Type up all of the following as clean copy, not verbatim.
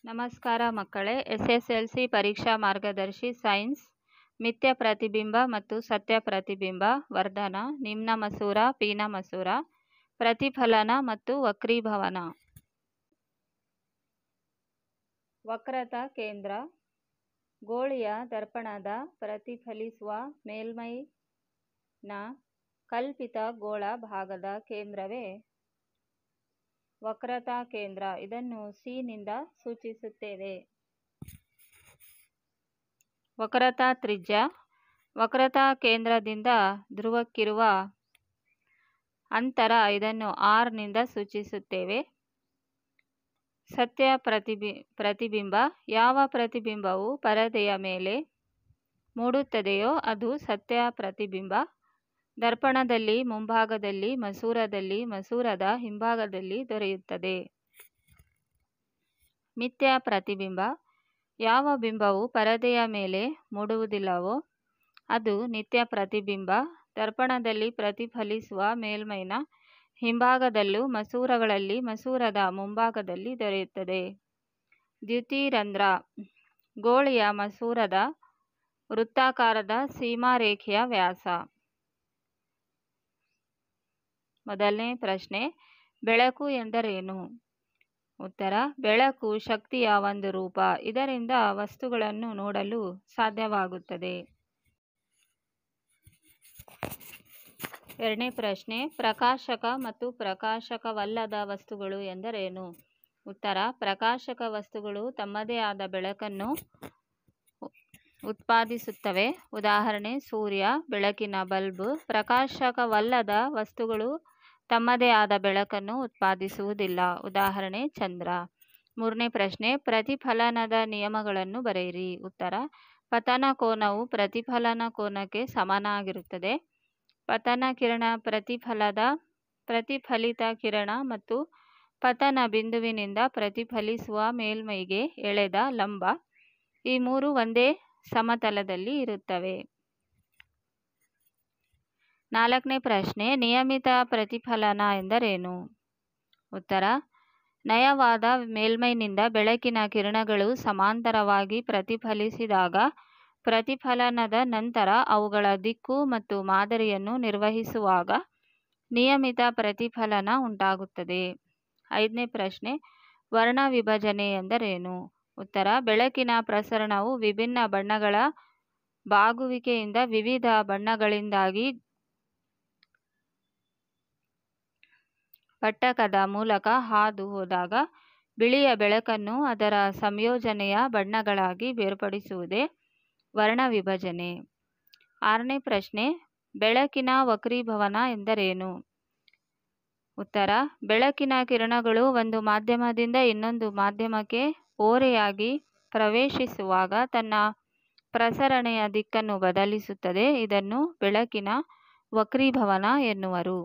ನಮಸ್ಕಾರ ಮಕ್ಕಳೇ. SSLC ಪರೀಕ್ಷಾ ಮಾರ್ಗದರ್ಶಿ ಸೈನ್ಸ್ ಮಿಥ್ಯ ಪ್ರತಿಬಿಂಬ ಮತ್ತು ಸತ್ಯ ಪ್ರತಿಬಿಂಬ, ವರ್ಧನ, ನಿಮ್ನ ಮಸೂರ, ಪೀನ ಮಸೂರ, ಪ್ರತಿಫಲನ ಮತ್ತು ವಕ್ರೀಭವನ. ವಕ್ರತಾ ಕೇಂದ್ರ. ಗೋಳಿಯ ದರ್ಪಣದ ಪ್ರತಿಫಲಿಸುವ ಮೇಲ್ಮೈನ ಕಲ್ಪಿತ ಗೋಳ ಭಾಗದ ಕೇಂದ್ರವೇ ವಕ್ರತಾ ಕೇಂದ್ರ. ಇದನ್ನು C ನಿಂದ ಸೂಚಿಸುತ್ತೇವೆ. ವಕ್ರತಾ ತ್ರಿಜ್ಯ. ವಕ್ರತಾ ಕೇಂದ್ರದಿಂದ ಧ್ರುವಕ್ಕಿರುವ ಅಂತರ, ಇದನ್ನು R ನಿಂದ ಸೂಚಿಸುತ್ತೇವೆ. ಸತ್ಯ ಪ್ರತಿಬಿಂಬ. ಯಾವ ಪ್ರತಿಬಿಂಬವು ಪರದೆಯ ಮೇಲೆ ಮೂಡುತ್ತದೆಯೋ ಅದು ಸತ್ಯ ಪ್ರತಿಬಿಂಬ. ದರ್ಪಣದಲ್ಲಿ ಮುಂಭಾಗದಲ್ಲಿ, ಮಸೂರದಲ್ಲಿ, ಮಸೂರದ ಹಿಂಭಾಗದಲ್ಲಿ ದೊರೆಯುತ್ತದೆ. ಮಿಥ್ಯ ಪ್ರತಿಬಿಂಬ. ಯಾವ ಬಿಂಬವು ಪರದೆಯ ಮೇಲೆ ಮೂಡುವುದಿಲ್ಲವೋ ಅದು ನಿತ್ಯ ಪ್ರತಿಬಿಂಬ. ದರ್ಪಣದಲ್ಲಿ ಪ್ರತಿಫಲಿಸುವ ಮೇಲ್ಮೈನ ಹಿಂಭಾಗದಲ್ಲೂ ಮಸೂರಗಳಲ್ಲಿ ಮಸೂರದ ಮುಂಭಾಗದಲ್ಲಿ ದೊರೆಯುತ್ತದೆ. ದ್ಯುತಿರಂಧ್ರ. ಗೋಳಿಯ ಮಸೂರದ ವೃತ್ತಾಕಾರದ ಸೀಮಾರೇಖೆಯ ವ್ಯಾಸ. ಮೊದಲನೇ ಪ್ರಶ್ನೆ, ಬೆಳಕು ಎಂದರೇನು? ಉತ್ತರ: ಬೆಳಕು ಶಕ್ತಿಯ ಒಂದು ರೂಪ. ಇದರಿಂದ ವಸ್ತುಗಳನ್ನು ನೋಡಲು ಸಾಧ್ಯವಾಗುತ್ತದೆ. ಎರಡನೇ ಪ್ರಶ್ನೆ, ಪ್ರಕಾಶಕ ಮತ್ತು ಪ್ರಕಾಶಕವಲ್ಲದ ವಸ್ತುಗಳು ಎಂದರೇನು? ಉತ್ತರ: ಪ್ರಕಾಶಕ ವಸ್ತುಗಳು ತಮ್ಮದೇ ಆದ ಬೆಳಕನ್ನು ಉತ್ಪಾದಿಸುತ್ತವೆ. ಉದಾಹರಣೆ: ಸೂರ್ಯ, ಬೆಳಕಿನ ಬಲ್ಬ್. ಪ್ರಕಾಶಕವಲ್ಲದ ವಸ್ತುಗಳು ತಮ್ಮದೇ ಆದ ಬೆಳಕನ್ನು ಉತ್ಪಾದಿಸುವುದಿಲ್ಲ. ಉದಾಹರಣೆ: ಚಂದ್ರ. ಮೂರನೇ ಪ್ರಶ್ನೆ, ಪ್ರತಿಫಲನದ ನಿಯಮಗಳನ್ನು ಬರೆಯಿರಿ. ಉತ್ತರ: ಪತನ ಕೋನವು ಪ್ರತಿಫಲನ ಕೋನಕ್ಕೆ ಸಮನಾಗಿರುತ್ತದೆ. ಪತನ ಕಿರಣ ಪ್ರತಿಫಲಿತ ಕಿರಣ ಮತ್ತು ಪತನ ಬಿಂದುವಿನಿಂದ ಪ್ರತಿಫಲಿಸುವ ಮೇಲ್ಮೈಗೆ ಎಳೆದ ಲಂಬ, ಈ ಮೂರು ಒಂದೇ ಸಮತಲದಲ್ಲಿ ಇರುತ್ತವೆ. ನಾಲ್ಕನೇ ಪ್ರಶ್ನೆ, ನಿಯಮಿತ ಪ್ರತಿಫಲನ ಎಂದರೇನು? ಉತ್ತರ: ನಯವಾದ ಮೇಲ್ಮೈನಿಂದ ಬೆಳಕಿನ ಕಿರಣಗಳು ಸಮಾಂತರವಾಗಿ ಪ್ರತಿಫಲಿಸಿದಾಗ ಪ್ರತಿಫಲನದ ನಂತರ ಅವುಗಳ ದಿಕ್ಕು ಮತ್ತು ಮಾದರಿಯನ್ನು ನಿರ್ವಹಿಸುವಾಗ ನಿಯಮಿತ ಪ್ರತಿಫಲನ ಉಂಟಾಗುತ್ತದೆ. ಐದನೇ ಪ್ರಶ್ನೆ, ವರ್ಣ ವಿಭಜನೆ ಎಂದರೇನು? ಉತ್ತರ: ಬೆಳಕಿನ ಪ್ರಸರಣವು ವಿಭಿನ್ನ ಬಣ್ಣಗಳ ಬಾಗುವಿಕೆಯಿಂದ ವಿವಿಧ ಬಣ್ಣಗಳಿಂದಾಗಿ ಪಟ್ಟಕದ ಮೂಲಕ ಹಾದು ಹೋದಾಗ ಬಿಳಿಯ ಬೆಳಕನ್ನು ಅದರ ಸಂಯೋಜನೆಯ ಬಣ್ಣಗಳಾಗಿ ಬೇರ್ಪಡಿಸುವುದೇ ವರ್ಣ ವಿಭಜನೆ. ಆರನೇ ಪ್ರಶ್ನೆ, ಬೆಳಕಿನ ವಕ್ರೀಭವನ ಎಂದರೇನು? ಉತ್ತರ: ಬೆಳಕಿನ ಕಿರಣಗಳು ಒಂದು ಮಾಧ್ಯಮದಿಂದ ಇನ್ನೊಂದು ಮಾಧ್ಯಮಕ್ಕೆ ಓರೆಯಾಗಿ ಪ್ರವೇಶಿಸುವಾಗ ತನ್ನ ಪ್ರಸರಣೆಯ ದಿಕ್ಕನ್ನು ಬದಲಿಸುತ್ತದೆ. ಇದನ್ನು ಬೆಳಕಿನ ವಕ್ರೀಭವನ ಎನ್ನುವರು.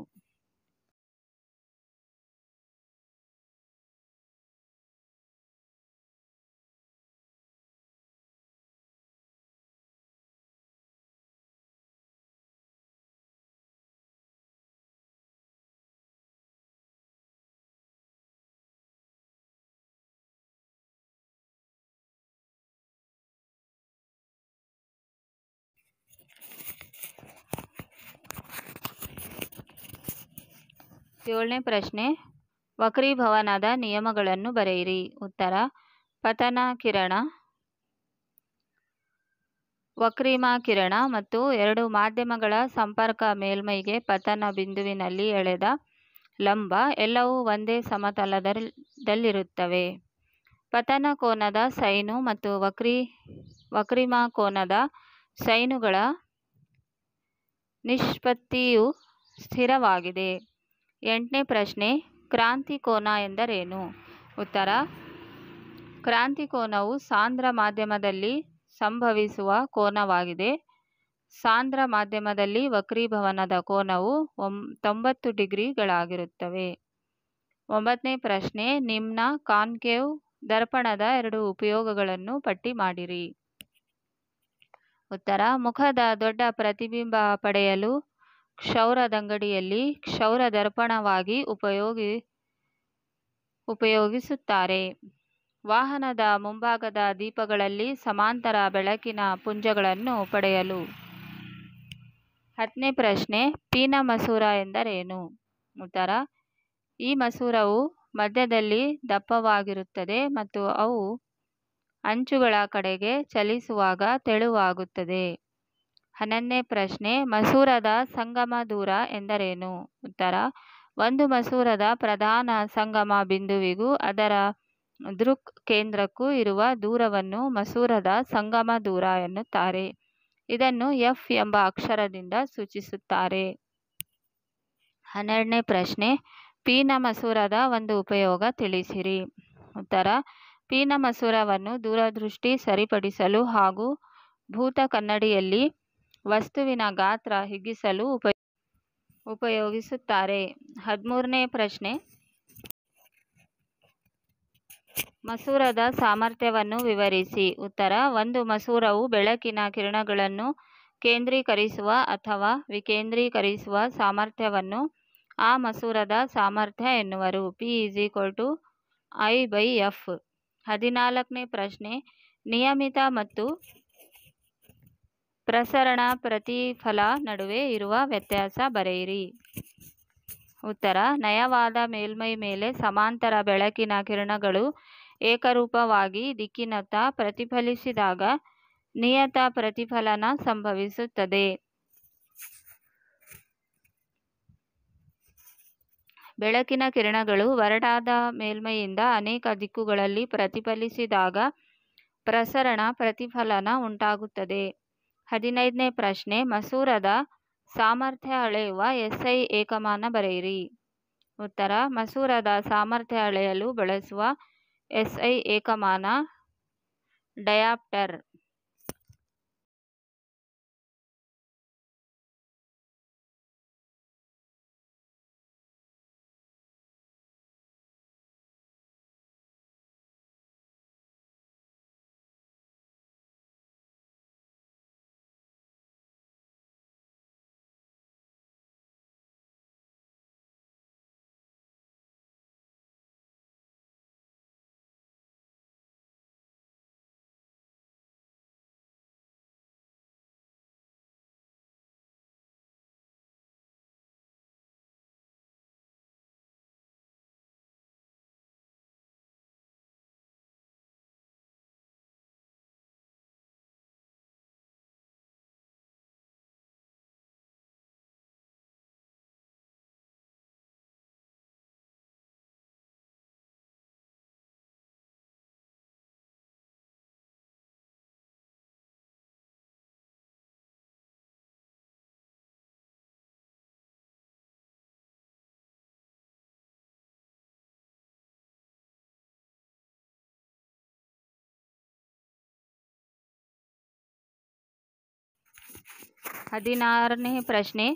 ಏಳನೇ ಪ್ರಶ್ನೆ, ವಕ್ರೀಭವನದ ನಿಯಮಗಳನ್ನು ಬರೆಯಿರಿ. ಉತ್ತರ: ಪತನ ಕಿರಣ, ವಕ್ರೀಮ ಕಿರಣ ಮತ್ತು ಎರಡು ಮಾಧ್ಯಮಗಳ ಸಂಪರ್ಕ ಮೇಲ್ಮೈಗೆ ಪತನ ಬಿಂದುವಿನಲ್ಲಿ ಎಳೆದ ಲಂಬ ಎಲ್ಲವೂ ಒಂದೇ ಸಮತಲದಲ್ಲಿರುತ್ತವೆ. ಪತನ ಕೋನದ ಸೈನು ಮತ್ತು ವಕ್ರೀಮ ಕೋನದ ಸೈನುಗಳ ನಿಷ್ಪತ್ತಿಯು ಸ್ಥಿರವಾಗಿದೆ. ಎಂಟನೇ ಪ್ರಶ್ನೆ, ಕ್ರಾಂತಿ ಕೋನ ಎಂದರೇನು? ಉತ್ತರ: ಕ್ರಾಂತಿ ಕೋನವು ಸಾಂದ್ರ ಮಾಧ್ಯಮದಲ್ಲಿ ಸಂಭವಿಸುವ ಕೋನವಾಗಿದೆ. ಸಾಂದ್ರ ಮಾಧ್ಯಮದಲ್ಲಿ ವಕ್ರೀಭವನದ ಕೋನವು 90 ಡಿಗ್ರಿಗಳಾಗಿರುತ್ತವೆ. ಒಂಬತ್ತನೇ ಪ್ರಶ್ನೆ, ನಿಮ್ನ ಕಾನ್ಕೇವ್ ದರ್ಪಣದ ಎರಡು ಉಪಯೋಗಗಳನ್ನು ಪಟ್ಟಿ ಮಾಡಿರಿ. ಉತ್ತರ: ಮುಖದ ದೊಡ್ಡ ಪ್ರತಿಬಿಂಬ ಪಡೆಯಲು ಕ್ಷೌರದಂಗಡಿಯಲ್ಲಿ ಕ್ಷೌರ ದರ್ಪಣವಾಗಿ ಉಪಯೋಗಿಸುತ್ತಾರೆ. ವಾಹನದ ಮುಂಭಾಗದ ದೀಪಗಳಲ್ಲಿ ಸಮಾಂತರ ಬೆಳಕಿನ ಪುಂಜಗಳನ್ನು ಪಡೆಯಲು. 10ನೇ ಪ್ರಶ್ನೆ, ಪೀನ ಮಸೂರ ಎಂದರೇನು? ಉತ್ತರ: ಈ ಮಸೂರವು ಮಧ್ಯದಲ್ಲಿ ದಪ್ಪವಾಗಿರುತ್ತದೆ ಮತ್ತು ಅವು ಅಂಚುಗಳ ಕಡೆಗೆ ಚಲಿಸುವಾಗ ತೆಳುವಾಗುತ್ತದೆ. 11ನೇ ಪ್ರಶ್ನೆ, ಮಸೂರದ ಸಂಗಮ ದೂರ ಎಂದರೇನು? ಉತ್ತರ: ಒಂದು ಮಸೂರದ ಪ್ರಧಾನ ಸಂಗಮ ಬಿಂದುವಿಗೂ ಅದರ ದೃಕ್ ಕೇಂದ್ರಕ್ಕೂ ಇರುವ ದೂರವನ್ನು ಮಸೂರದ ಸಂಗಮ ದೂರ ಎನ್ನುತ್ತಾರೆ. ಇದನ್ನು ಎಫ್ ಎಂಬ ಅಕ್ಷರದಿಂದ ಸೂಚಿಸುತ್ತಾರೆ. 12ನೇ ಪ್ರಶ್ನೆ, ಪೀನ ಮಸೂರದ ಒಂದು ಉಪಯೋಗ ತಿಳಿಸಿರಿ. ಉತ್ತರ: ಪೀನ ಮಸೂರವನ್ನು ದೂರದೃಷ್ಟಿ ಸರಿಪಡಿಸಲು ಹಾಗೂ ಭೂತ ಕನ್ನಡಿಯಲ್ಲಿ ವಸ್ತುವಿನ ಗಾತ್ರ ಹಿಗ್ಗಿಸಲು ಉಪಯೋಗಿಸುತ್ತಾರೆ. 13ನೇ ಪ್ರಶ್ನೆ, ಮಸೂರದ ಸಾಮರ್ಥ್ಯವನ್ನು ವಿವರಿಸಿ. ಉತ್ತರ: ಒಂದು ಮಸೂರವು ಬೆಳಕಿನ ಕಿರಣಗಳನ್ನು ಕೇಂದ್ರೀಕರಿಸುವ ಅಥವಾ ವಿಕೇಂದ್ರೀಕರಿಸುವ ಸಾಮರ್ಥ್ಯವನ್ನು ಆ ಮಸೂರದ ಸಾಮರ್ಥ್ಯ ಎನ್ನುವರು. P=I/F. 14ನೇ ಪ್ರಶ್ನೆ, ನಿಯಮಿತ ಮತ್ತು ಪ್ರಸರಣ ಪ್ರತಿಫಲ ನಡುವೆ ಇರುವ ವ್ಯತ್ಯಾಸ ಬರೆಯಿರಿ. ಉತ್ತರ: ನಯವಾದ ಮೇಲ್ಮೈ ಮೇಲೆ ಸಮಾಂತರ ಬೆಳಕಿನ ಕಿರಣಗಳು ಏಕರೂಪವಾಗಿ ದಿಕ್ಕಿನತ್ತ ಪ್ರತಿಫಲಿಸಿದಾಗ ನಿಯತ ಪ್ರತಿಫಲನ ಸಂಭವಿಸುತ್ತದೆ. ಬೆಳಕಿನ ಕಿರಣಗಳು ಒರಟಾದ ಮೇಲ್ಮೈಯಿಂದ ಅನೇಕ ದಿಕ್ಕುಗಳಲ್ಲಿ ಪ್ರತಿಫಲಿಸಿದಾಗ ಪ್ರಸರಣ ಪ್ರತಿಫಲನ ಉಂಟಾಗುತ್ತದೆ. 15ನೇ ಪ್ರಶ್ನೆ, ಮಸೂರದ ಸಾಮರ್ಥ್ಯ ಅಳೆಯುವ SI ಏಕಮಾನ ಬರೆಯಿರಿ. ಉತ್ತರ: ಮಸೂರದ ಸಾಮರ್ಥ್ಯ ಅಳೆಯಲು ಬಳಸುವ SI ಏಕಮಾನ ಡಯಾಪ್ಟರ್. 16ನೇ ಪ್ರಶ್ನೆ,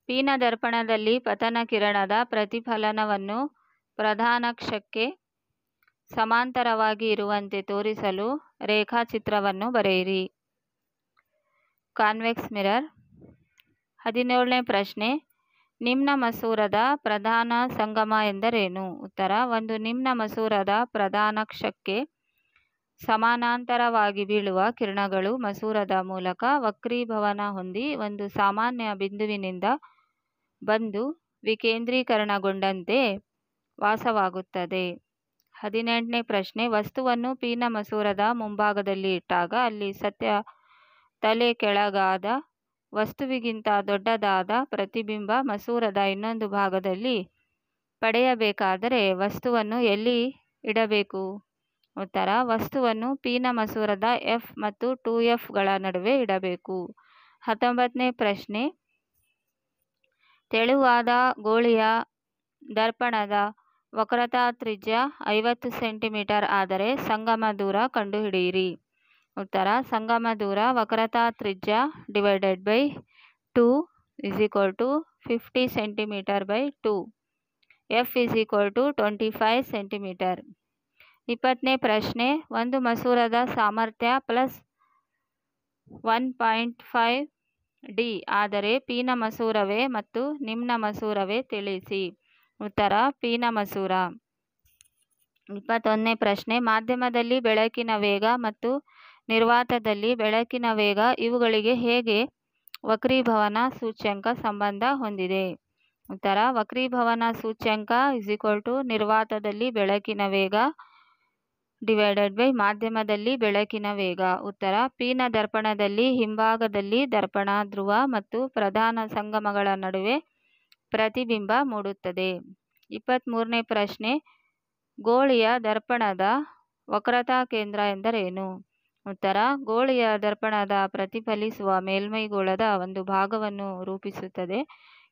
ಪೀನ ದರ್ಪಣದಲ್ಲಿ ಪತನ ಕಿರಣದ ಪ್ರತಿಫಲನವನ್ನು ಪ್ರಧಾನಾಕ್ಷಕ್ಕೆ ಸಮಾಂತರವಾಗಿ ಇರುವಂತೆ ತೋರಿಸಲು ರೇಖಾಚಿತ್ರವನ್ನು ಬರೆಯಿರಿ. Convex mirror. 17ನೇ ಪ್ರಶ್ನೆ, ನಿಮ್ನ ಮಸೂರದ ಪ್ರಧಾನ ಸಂಗಮ ಎಂದರೇನು? ಉತ್ತರ: ಒಂದು ನಿಮ್ನ ಮಸೂರದ ಪ್ರಧಾನಾಕ್ಷಕ್ಕೆ ಸಮಾನಾಂತರವಾಗಿ ಬೀಳುವ ಕಿರಣಗಳು ಮಸೂರದ ಮೂಲಕ ವಕ್ರೀಭವನ ಹೊಂದಿ ಒಂದು ಸಾಮಾನ್ಯ ಬಿಂದುವಿನಿಂದ ಬಂದು ವಿಕೇಂದ್ರೀಕರಣಗೊಂಡಂತೆ ವಾಸವಾಗುತ್ತದೆ. 18ನೇ ಪ್ರಶ್ನೆ, ವಸ್ತುವನ್ನು ಪೀನ ಮಸೂರದ ಮುಂಭಾಗದಲ್ಲಿ ಇಟ್ಟಾಗ ಅಲ್ಲಿ ಸತ್ಯ ತಲೆ ಕೆಳಗಾದ ವಸ್ತುವಿಗಿಂತ ದೊಡ್ಡದಾದ ಪ್ರತಿಬಿಂಬ ಮಸೂರದ ಇನ್ನೊಂದು ಭಾಗದಲ್ಲಿ ಪಡೆಯಬೇಕಾದರೆ ವಸ್ತುವನ್ನು ಎಲ್ಲಿ ಇಡಬೇಕು? ಉತ್ತರ: ವಸ್ತುವನ್ನು ಪೀನ ಮಸೂರದ F ಮತ್ತು 2F ಗಳ ನಡುವೆ ಇಡಬೇಕು. 19ನೇ ಪ್ರಶ್ನೆ, ತೆಳುವಾದ ಗೋಳೀಯ ದರ್ಪಣದ ವಕ್ರತಾ ತ್ರಿಜ್ಯ 50 ಸೆಂಟಿಮೀಟರ್ ಆದರೆ ಸಂಗಮ ದೂರ ಕಂಡುಹಿಡಿಯಿರಿ. ಉತ್ತರ: ಸಂಗಮ ದೂರ ವಕ್ರತಾ ತ್ರಿಜ್ಯ divided by 2 50 centimetre by 2. F 25 centimetre. 20ನೇ ಪ್ರಶ್ನೆ, ಒಂದು ಮಸೂರದ ಸಾಮರ್ಥ್ಯ +1.5 D ಆದರೆ ಪೀನ ಮಸೂರವೇ ಮತ್ತು ನಿಮ್ನ ಮಸೂರವೇ ತಿಳಿಸಿ. ಉತ್ತರ: ಪೀನ ಮಸೂರ. 21ನೇ ಪ್ರಶ್ನೆ, ಮಾಧ್ಯಮದಲ್ಲಿ ಬೆಳಕಿನ ವೇಗ ಮತ್ತು ನಿರ್ವಾತದಲ್ಲಿ ಬೆಳಕಿನ ವೇಗ ಇವುಗಳಿಗೆ ಹೇಗೆ ವಕ್ರೀಭವನ ಸೂಚ್ಯಂಕ ಸಂಬಂಧ ಹೊಂದಿದೆ? ಉತ್ತರ, ವಕ್ರೀಭವನ ಸೂಚ್ಯಂಕ ನಿರ್ವಾತದಲ್ಲಿ ಬೆಳಕಿನ ವೇಗ / ಮಾಧ್ಯಮದಲ್ಲಿ ಬೆಳಕಿನ ವೇಗ. ಉತ್ತರ, ಪಿನ ದರ್ಪಣದಲ್ಲಿ ಹಿಂಭಾಗದಲ್ಲಿ ದರ್ಪಣ ಧ್ರುವ ಮತ್ತು ಪ್ರಧಾನ ಸಂಗಮಗಳ ನಡುವೆ ಪ್ರತಿಬಿಂಬ ಮೂಡುತ್ತದೆ. 23ನೇ ಪ್ರಶ್ನೆ, ಗೋಳೀಯ ದರ್ಪಣದ ವಕ್ರತಾ ಕೇಂದ್ರ ಎಂದರೇನು? ಉತ್ತರ, ಗೋಳೀಯ ದರ್ಪಣದ ಪ್ರತಿಫಲಿಸುವ ಮೇಲ್ಮೈ ಗೋಳದ ಒಂದು ಭಾಗವನ್ನು ರೂಪಿಸುತ್ತದೆ,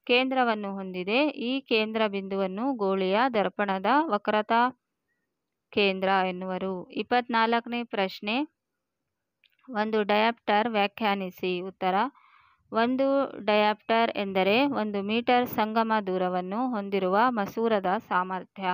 ಕೇಂದ್ರವನ್ನು ಹೊಂದಿದೆ. ಈ ಕೇಂದ್ರ ಬಿಂದುವನ್ನು ಗೋಳೀಯ ದರ್ಪಣದ ವಕ್ರತಾ ಕೇಂದ್ರ ಎನ್ನುವರು. 24ನೇ ಪ್ರಶ್ನೆ, ಒಂದು ಡಯಾಪ್ಟರ್ ವ್ಯಾಖ್ಯಾನಿಸಿ. ಉತ್ತರ, ಒಂದು ಡಯಾಪ್ಟರ್ ಎಂದರೆ 1 ಮೀಟರ್ ಸಂಗಮ ದೂರವನ್ನು ಹೊಂದಿರುವ ಮಸೂರದ ಸಾಮರ್ಥ್ಯ.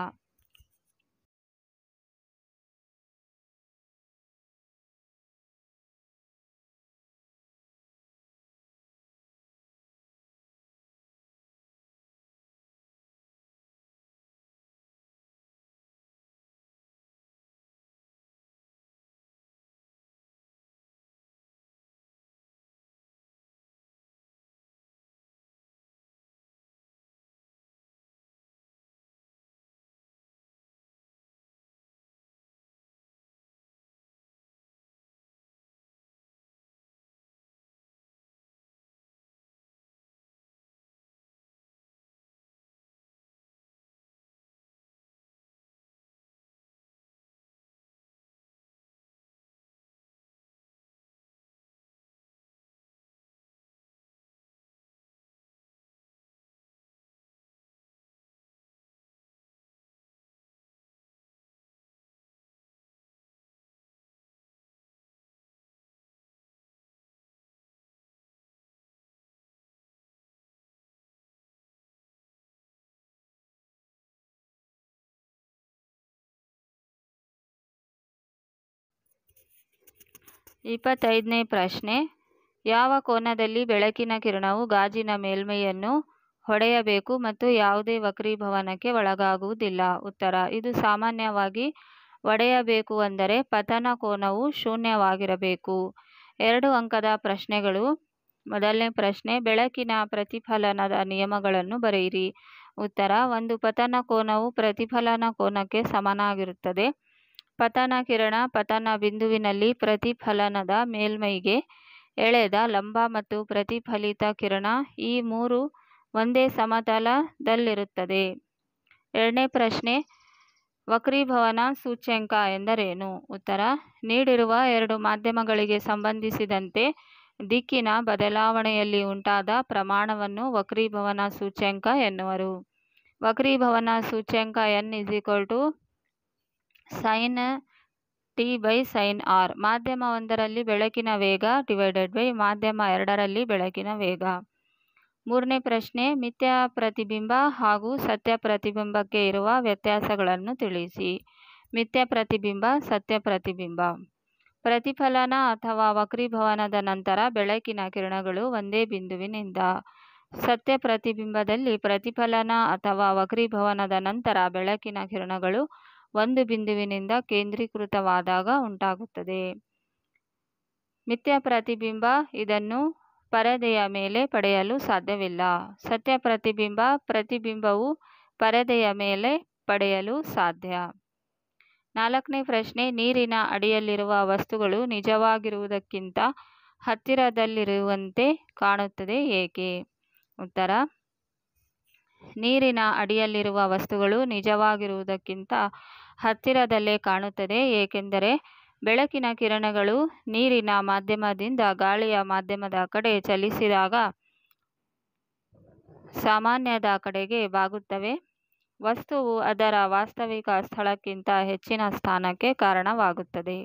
ಇಪ್ಪತ್ತೈದನೇ ಪ್ರಶ್ನೆ, ಯಾವ ಕೋನದಲ್ಲಿ ಬೆಳಕಿನ ಕಿರಣವು ಗಾಜಿನ ಮೇಲ್ಮೈಯನ್ನು ಹೊಡೆಯಬೇಕು ಮತ್ತು ಯಾವುದೇ ವಕ್ರೀಭವನಕ್ಕೆ ಒಳಗಾಗುವುದಿಲ್ಲ? ಉತ್ತರ, ಇದು ಸಾಮಾನ್ಯವಾಗಿ ಒಡೆಯಬೇಕು ಅಂದರೆ ಪತನ ಕೋನವು ಶೂನ್ಯವಾಗಿರಬೇಕು. 2 ಅಂಕದ ಪ್ರಶ್ನೆಗಳು. ಮೊದಲನೇ ಪ್ರಶ್ನೆ, ಬೆಳಕಿನ ಪ್ರತಿಫಲನದ ನಿಯಮಗಳನ್ನು ಬರೆಯಿರಿ. ಉತ್ತರ, ಒಂದು ಪತನ ಕೋನವು ಪ್ರತಿಫಲನ ಕೋನಕ್ಕೆ ಸಮನಾಗಿರುತ್ತದೆ. ಪತನ ಕಿರಣ ಪತನ ಬಿಂದುವಿನಲ್ಲಿ ಪ್ರತಿಫಲನದ ಮೇಲ್ಮೈಗೆ ಎಳೆದ ಲಂಬ ಮತ್ತು ಪ್ರತಿಫಲಿತ ಕಿರಣ ಈ ಮೂರು ಒಂದೇ ಸಮತಲದಲ್ಲಿರುತ್ತದೆ. 2ನೇ ಪ್ರಶ್ನೆ, ವಕ್ರೀಭವನ ಸೂಚ್ಯಂಕ ಎಂದರೇನು? ಉತ್ತರ, ನೀಡಿರುವ 2 ಮಾಧ್ಯಮಗಳಿಗೆ ಸಂಬಂಧಿಸಿದಂತೆ ದಿಕ್ಕಿನ ಬದಲಾವಣೆಯಲ್ಲಿ ಉಂಟಾದ ಪ್ರಮಾಣವನ್ನು ವಕ್ರೀಭವನ ಸೂಚ್ಯಂಕ ಎನ್ನುವರು. ವಕ್ರೀಭವನ ಸೂಚ್ಯಂಕ n sin t/sin r. ಮಾಧ್ಯಮ 1ರಲ್ಲಿ ಬೆಳಕಿನ ವೇಗ / ಮಾಧ್ಯಮ 2ರಲ್ಲಿ ಬೆಳಕಿನ ವೇಗ. 3ನೇ ಪ್ರಶ್ನೆ, ಮಿಥ್ಯ ಪ್ರತಿಬಿಂಬ ಹಾಗೂ ಸತ್ಯ ಪ್ರತಿಬಿಂಬಕ್ಕೆ ಇರುವ ವ್ಯತ್ಯಾಸಗಳನ್ನು ತಿಳಿಸಿ. ಮಿಥ್ಯ ಪ್ರತಿಬಿಂಬ, ಸತ್ಯ ಪ್ರತಿಬಿಂಬ. ಪ್ರತಿಫಲನ ಅಥವಾ ವಕ್ರೀಭವನದ ನಂತರ ಬೆಳಕಿನ ಕಿರಣಗಳು ಒಂದೇ ಬಿಂದುವಿನಿಂದ. ಸತ್ಯ ಪ್ರತಿಬಿಂಬದಲ್ಲಿ ಪ್ರತಿಫಲನ ಅಥವಾ ವಕ್ರೀಭವನದ ನಂತರ ಬೆಳಕಿನ ಕಿರಣಗಳು ಒಂದು ಬಿಂದುವಿನಿಂದ ಕೇಂದ್ರೀಕೃತವಾದಾಗ ಉಂಟಾಗುತ್ತದೆ. ಮಿಥ್ಯ ಪ್ರತಿಬಿಂಬ, ಇದನ್ನು ಪರದೆಯ ಮೇಲೆ ಪಡೆಯಲು ಸಾಧ್ಯವಿಲ್ಲ. ಸತ್ಯ ಪ್ರತಿಬಿಂಬ, ಪ್ರತಿಬಿಂಬವು ಪರದೆಯ ಮೇಲೆ ಪಡೆಯಲು ಸಾಧ್ಯ. 4ನೇ ಪ್ರಶ್ನೆ, ನೀರಿನ ಅಡಿಯಲ್ಲಿರುವ ವಸ್ತುಗಳು ನಿಜವಾಗಿರುವುದಕ್ಕಿಂತ ಹತ್ತಿರದಲ್ಲಿರುವಂತೆ ಕಾಣುತ್ತದೆ ಏಕೆ? ಉತ್ತರ, ನೀರಿನ ಅಡಿಯಲ್ಲಿರುವ ವಸ್ತುಗಳು ನಿಜವಾಗಿರುವುದಕ್ಕಿಂತ ಹತ್ತಿರದಲ್ಲೇ ಕಾಣುತ್ತದೆ ಏಕೆಂದರೆ ಬೆಳಕಿನ ಕಿರಣಗಳು ನೀರಿನ ಮಾಧ್ಯಮದಿಂದ ಗಾಳಿಯ ಮಾಧ್ಯಮದ ಕಡೆ ಚಲಿಸಿದಾಗ ಸಾಮಾನ್ಯದ ಕಡೆಗೆ ಬಾಗುತ್ತವೆ. ವಸ್ತುವು ಅದರ ವಾಸ್ತವಿಕ ಸ್ಥಳಕ್ಕಿಂತ ಹೆಚ್ಚಿನ ಸ್ಥಾನಕ್ಕೆ ಕಾರಣವಾಗುತ್ತದೆ.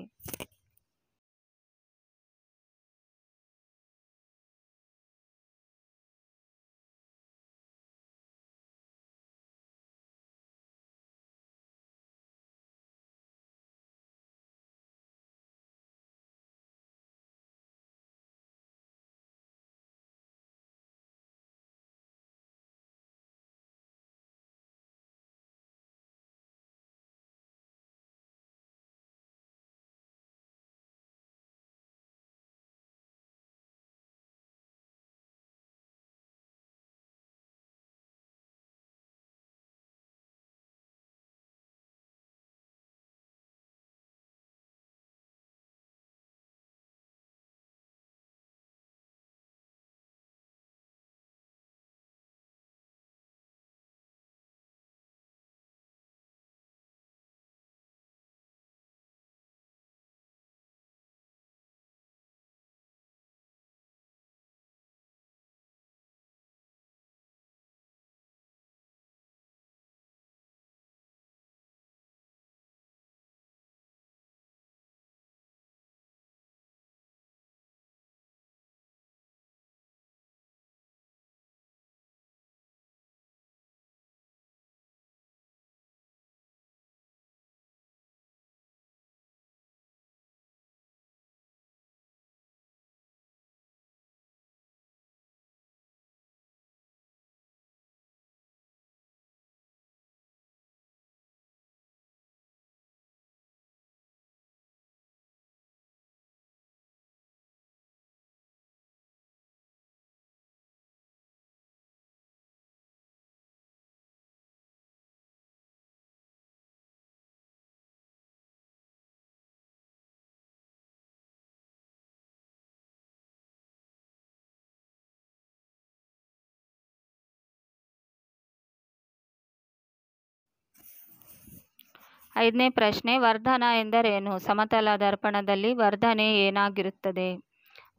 5ನೇ ಪ್ರಶ್ನೆ, ವರ್ಧನ ಎಂದರೇನು? ಸಮತಲ ದರ್ಪಣದಲ್ಲಿ ವರ್ಧನೆ ಏನಾಗಿರುತ್ತದೆ?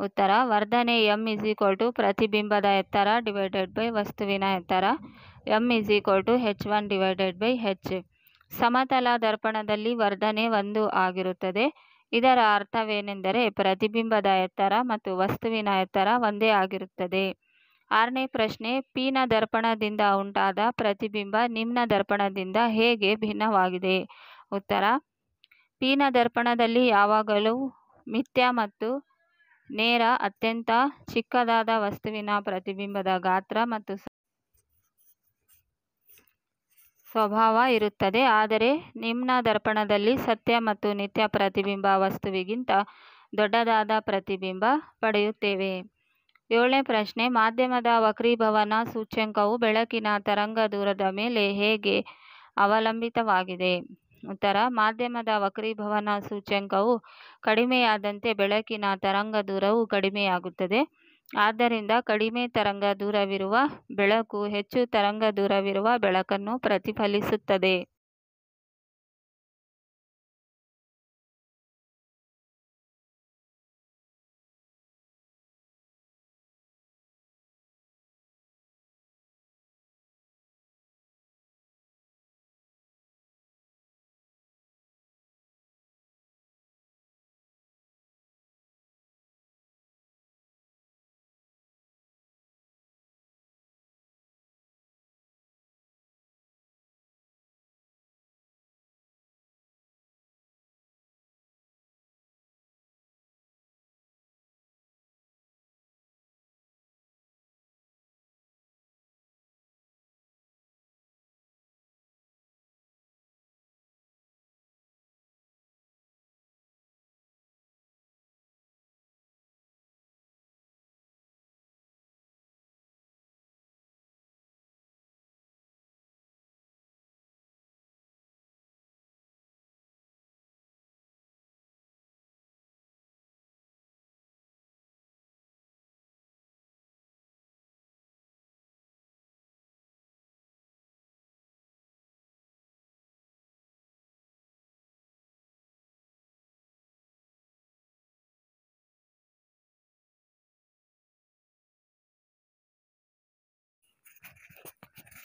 ಉತ್ತರ, ವರ್ಧನೆ m = ಪ್ರತಿಬಿಂಬದ ಎತ್ತರ ಡಿವೈಡೆಡ್ ಬೈ ವಸ್ತುವಿನ ಎತ್ತರ. m = h1/h. ಸಮತಲ ದರ್ಪಣದಲ್ಲಿ ವರ್ಧನೆ 1 ಆಗಿರುತ್ತದೆ. ಇದರ ಅರ್ಥವೇನೆಂದರೆ ಪ್ರತಿಬಿಂಬದ ಎತ್ತರ ಮತ್ತು ವಸ್ತುವಿನ ಎತ್ತರ ಒಂದೇ ಆಗಿರುತ್ತದೆ. 6ನೇ ಪ್ರಶ್ನೆ, ಪಿನ ದರ್ಪಣದಿಂದ ಉಂಟಾದ ಪ್ರತಿಬಿಂಬ ನಿಮ್ನ ದರ್ಪಣದಿಂದ ಹೇಗೆ ಭಿನ್ನವಾಗಿದೆ? ಉತ್ತರ, ಪಿನ ದರ್ಪಣದಲ್ಲಿ ಯಾವಾಗಲೂ ಮಿಥ್ಯ ಮತ್ತು ನೇರ ಅತ್ಯಂತ ಚಿಕ್ಕದಾದ ವಸ್ತುವಿನ ಪ್ರತಿಬಿಂಬದ ಗಾತ್ರ ಮತ್ತು ಸ್ವಭಾವ ಇರುತ್ತದೆ. ಆದರೆ ನಿಮ್ನ ದರ್ಪಣದಲ್ಲಿ ಸತ್ಯ ಮತ್ತು ನಿತ್ಯ ಪ್ರತಿಬಿಂಬ ವಸ್ತುವಿಗಿಂತ ದೊಡ್ಡದಾದ ಪ್ರತಿಬಿಂಬ ಪಡೆಯುತ್ತೇವೆ. 7ನೇ ಪ್ರಶ್ನೆ, ಮಾಧ್ಯಮದ ವಕ್ರೀಭವನ ಸೂಚ್ಯಂಕವು ಬೆಳಕಿನ ತರಂಗ ದೂರದ ಮೇಲೆ ಹೇಗೆ ಅವಲಂಬಿತವಾಗಿದೆ? ಉತ್ತರ, ಮಾಧ್ಯಮದ ವಕ್ರೀಭವನ ಸೂಚ್ಯಂಕವು ಕಡಿಮೆಯಾದಂತೆ ಬೆಳಕಿನ ತರಂಗ ದೂರವು ಕಡಿಮೆಯಾಗುತ್ತದೆ. ಆದ್ದರಿಂದ ಕಡಿಮೆ ತರಂಗ ದೂರವಿರುವ ಬೆಳಕು ಹೆಚ್ಚು ತರಂಗ ದೂರವಿರುವ ಬೆಳಕನ್ನು ಪ್ರತಿಫಲಿಸುತ್ತದೆ.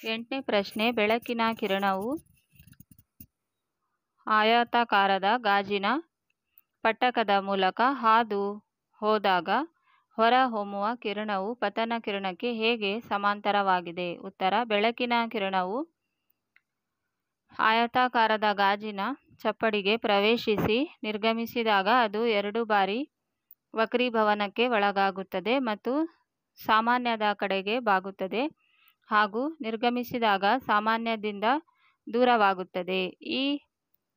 ಎಂಟನೇ ಪ್ರಶ್ನೆ, ಬೆಳಕಿನ ಕಿರಣವು ಆಯತಾಕಾರದ ಗಾಜಿನ ಪಟ್ಟಕದ ಮೂಲಕ ಹಾದು ಹೋದಾಗ ಹೊರಹೊಮ್ಮುವ ಕಿರಣವು ಪತನ ಕಿರಣಕ್ಕೆ ಹೇಗೆ ಸಮಾಂತರವಾಗಿದೆ? ಉತ್ತರ, ಬೆಳಕಿನ ಕಿರಣವು ಆಯತಾಕಾರದ ಗಾಜಿನ ಚಪ್ಪಡಿಗೆ ಪ್ರವೇಶಿಸಿ ನಿರ್ಗಮಿಸಿದಾಗ ಅದು 2 ಬಾರಿ ವಕ್ರೀಭವನಕ್ಕೆ ಒಳಗಾಗುತ್ತದೆ ಮತ್ತು ಸಾಮಾನ್ಯದ ಕಡೆಗೆ ಬಾಗುತ್ತದೆ ಹಾಗೂ ನಿರ್ಗಮಿಸಿದಾಗ ಸಾಮಾನ್ಯದಿಂದ ದೂರವಾಗುತ್ತದೆ. ಈ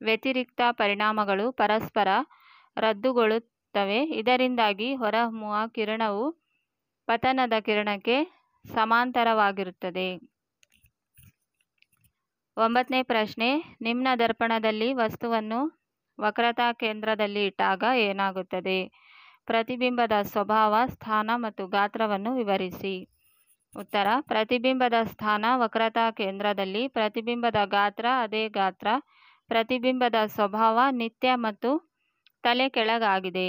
ವ್ಯತಿರಿಕ್ತ ಪರಿಣಾಮಗಳು ಪರಸ್ಪರ ರದ್ದುಗೊಳ್ಳುತ್ತವೆ. ಇದರಿಂದಾಗಿ ಹೊರಹೊಮ್ಮುವ ಕಿರಣವು ಪತನದ ಕಿರಣಕ್ಕೆ ಸಮಾಂತರವಾಗಿರುತ್ತದೆ. 9ನೇ ಪ್ರಶ್ನೆ, ನಿಮ್ನ ದರ್ಪಣದಲ್ಲಿ ವಸ್ತುವನ್ನು ವಕ್ರತಾ ಕೇಂದ್ರದಲ್ಲಿ ಇಟ್ಟಾಗ ಏನಾಗುತ್ತದೆ? ಪ್ರತಿಬಿಂಬದ ಸ್ವಭಾವ, ಸ್ಥಾನ ಮತ್ತು ಗಾತ್ರವನ್ನು ವಿವರಿಸಿ. ಉತ್ತರ, ಪ್ರತಿಬಿಂಬದ ಸ್ಥಾನ ವಕ್ರತಾ ಕೇಂದ್ರದಲ್ಲಿ, ಪ್ರತಿಬಿಂಬದ ಗಾತ್ರ ಅದೇ ಗಾತ್ರ, ಪ್ರತಿಬಿಂಬದ ಸ್ವಭಾವ ನಿತ್ಯ ಮತ್ತು ತಲೆ ಕೆಳಗಾಗಿದೆ.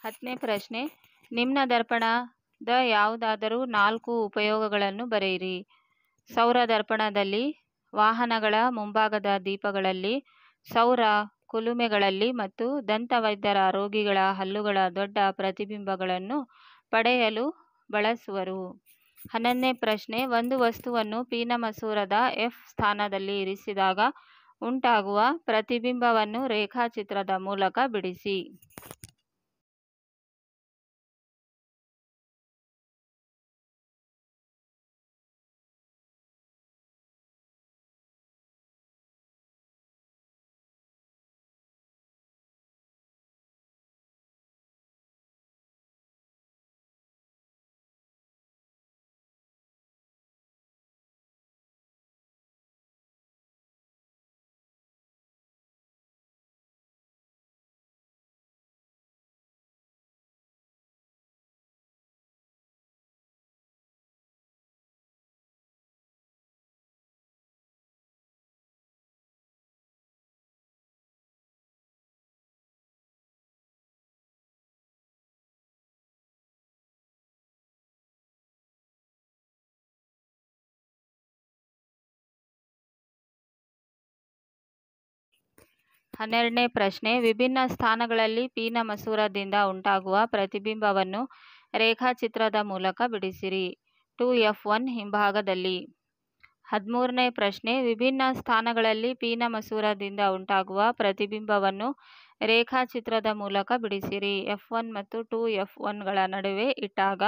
10ನೇ ಪ್ರಶ್ನೆ, ನಿಮ್ನ ದರ್ಪಣದ ಯಾವುದಾದರೂ 4 ಉಪಯೋಗಗಳನ್ನು ಬರೆಯಿರಿ. ಸೌರ ದರ್ಪಣದಲ್ಲಿ ವಾಹನಗಳ ಮುಂಭಾಗದ ದೀಪಗಳಲ್ಲಿ, ಸೌರ ಕುಲುಮೆಗಳಲ್ಲಿ ಮತ್ತು ದಂತವೈದ್ಯರ ರೋಗಿಗಳ ಹಲ್ಲುಗಳ ದೊಡ್ಡ ಪ್ರತಿಬಿಂಬಗಳನ್ನು ಪಡೆಯಲು ಬಳಸುವರು. 11ನೇ ಪ್ರಶ್ನೆ, ಒಂದು ವಸ್ತುವನ್ನು ಪಿನ ಮಸೂರದ ಎಫ್ ಸ್ಥಾನದಲ್ಲಿ ಇರಿಸಿದಾಗ ಉಂಟಾಗುವ ಪ್ರತಿಬಿಂಬವನ್ನು ರೇಖಾಚಿತ್ರದ ಮೂಲಕ ಬಿಡಿಸಿ. ಹನ್ನೆರಡನೇ ಪ್ರಶ್ನೆ, ವಿಭಿನ್ನ ಸ್ಥಾನಗಳಲ್ಲಿ ಪಿನ ಮಸೂರದಿಂದ ಉಂಟಾಗುವ ಪ್ರತಿಬಿಂಬವನ್ನು ರೇಖಾಚಿತ್ರದ ಮೂಲಕ ಬಿಡಿಸಿರಿ. 2F1 ಹಿಂಭಾಗದಲ್ಲಿ. 13ನೇ ಪ್ರಶ್ನೆ, ವಿಭಿನ್ನ ಸ್ಥಾನಗಳಲ್ಲಿ ಪಿನ ಮಸೂರದಿಂದ ಉಂಟಾಗುವ ಪ್ರತಿಬಿಂಬವನ್ನು ರೇಖಾಚಿತ್ರದ ಮೂಲಕ ಬಿಡಿಸಿರಿ. F1 ಮತ್ತು 2F1ಗಳ ನಡುವೆ ಇಟ್ಟಾಗ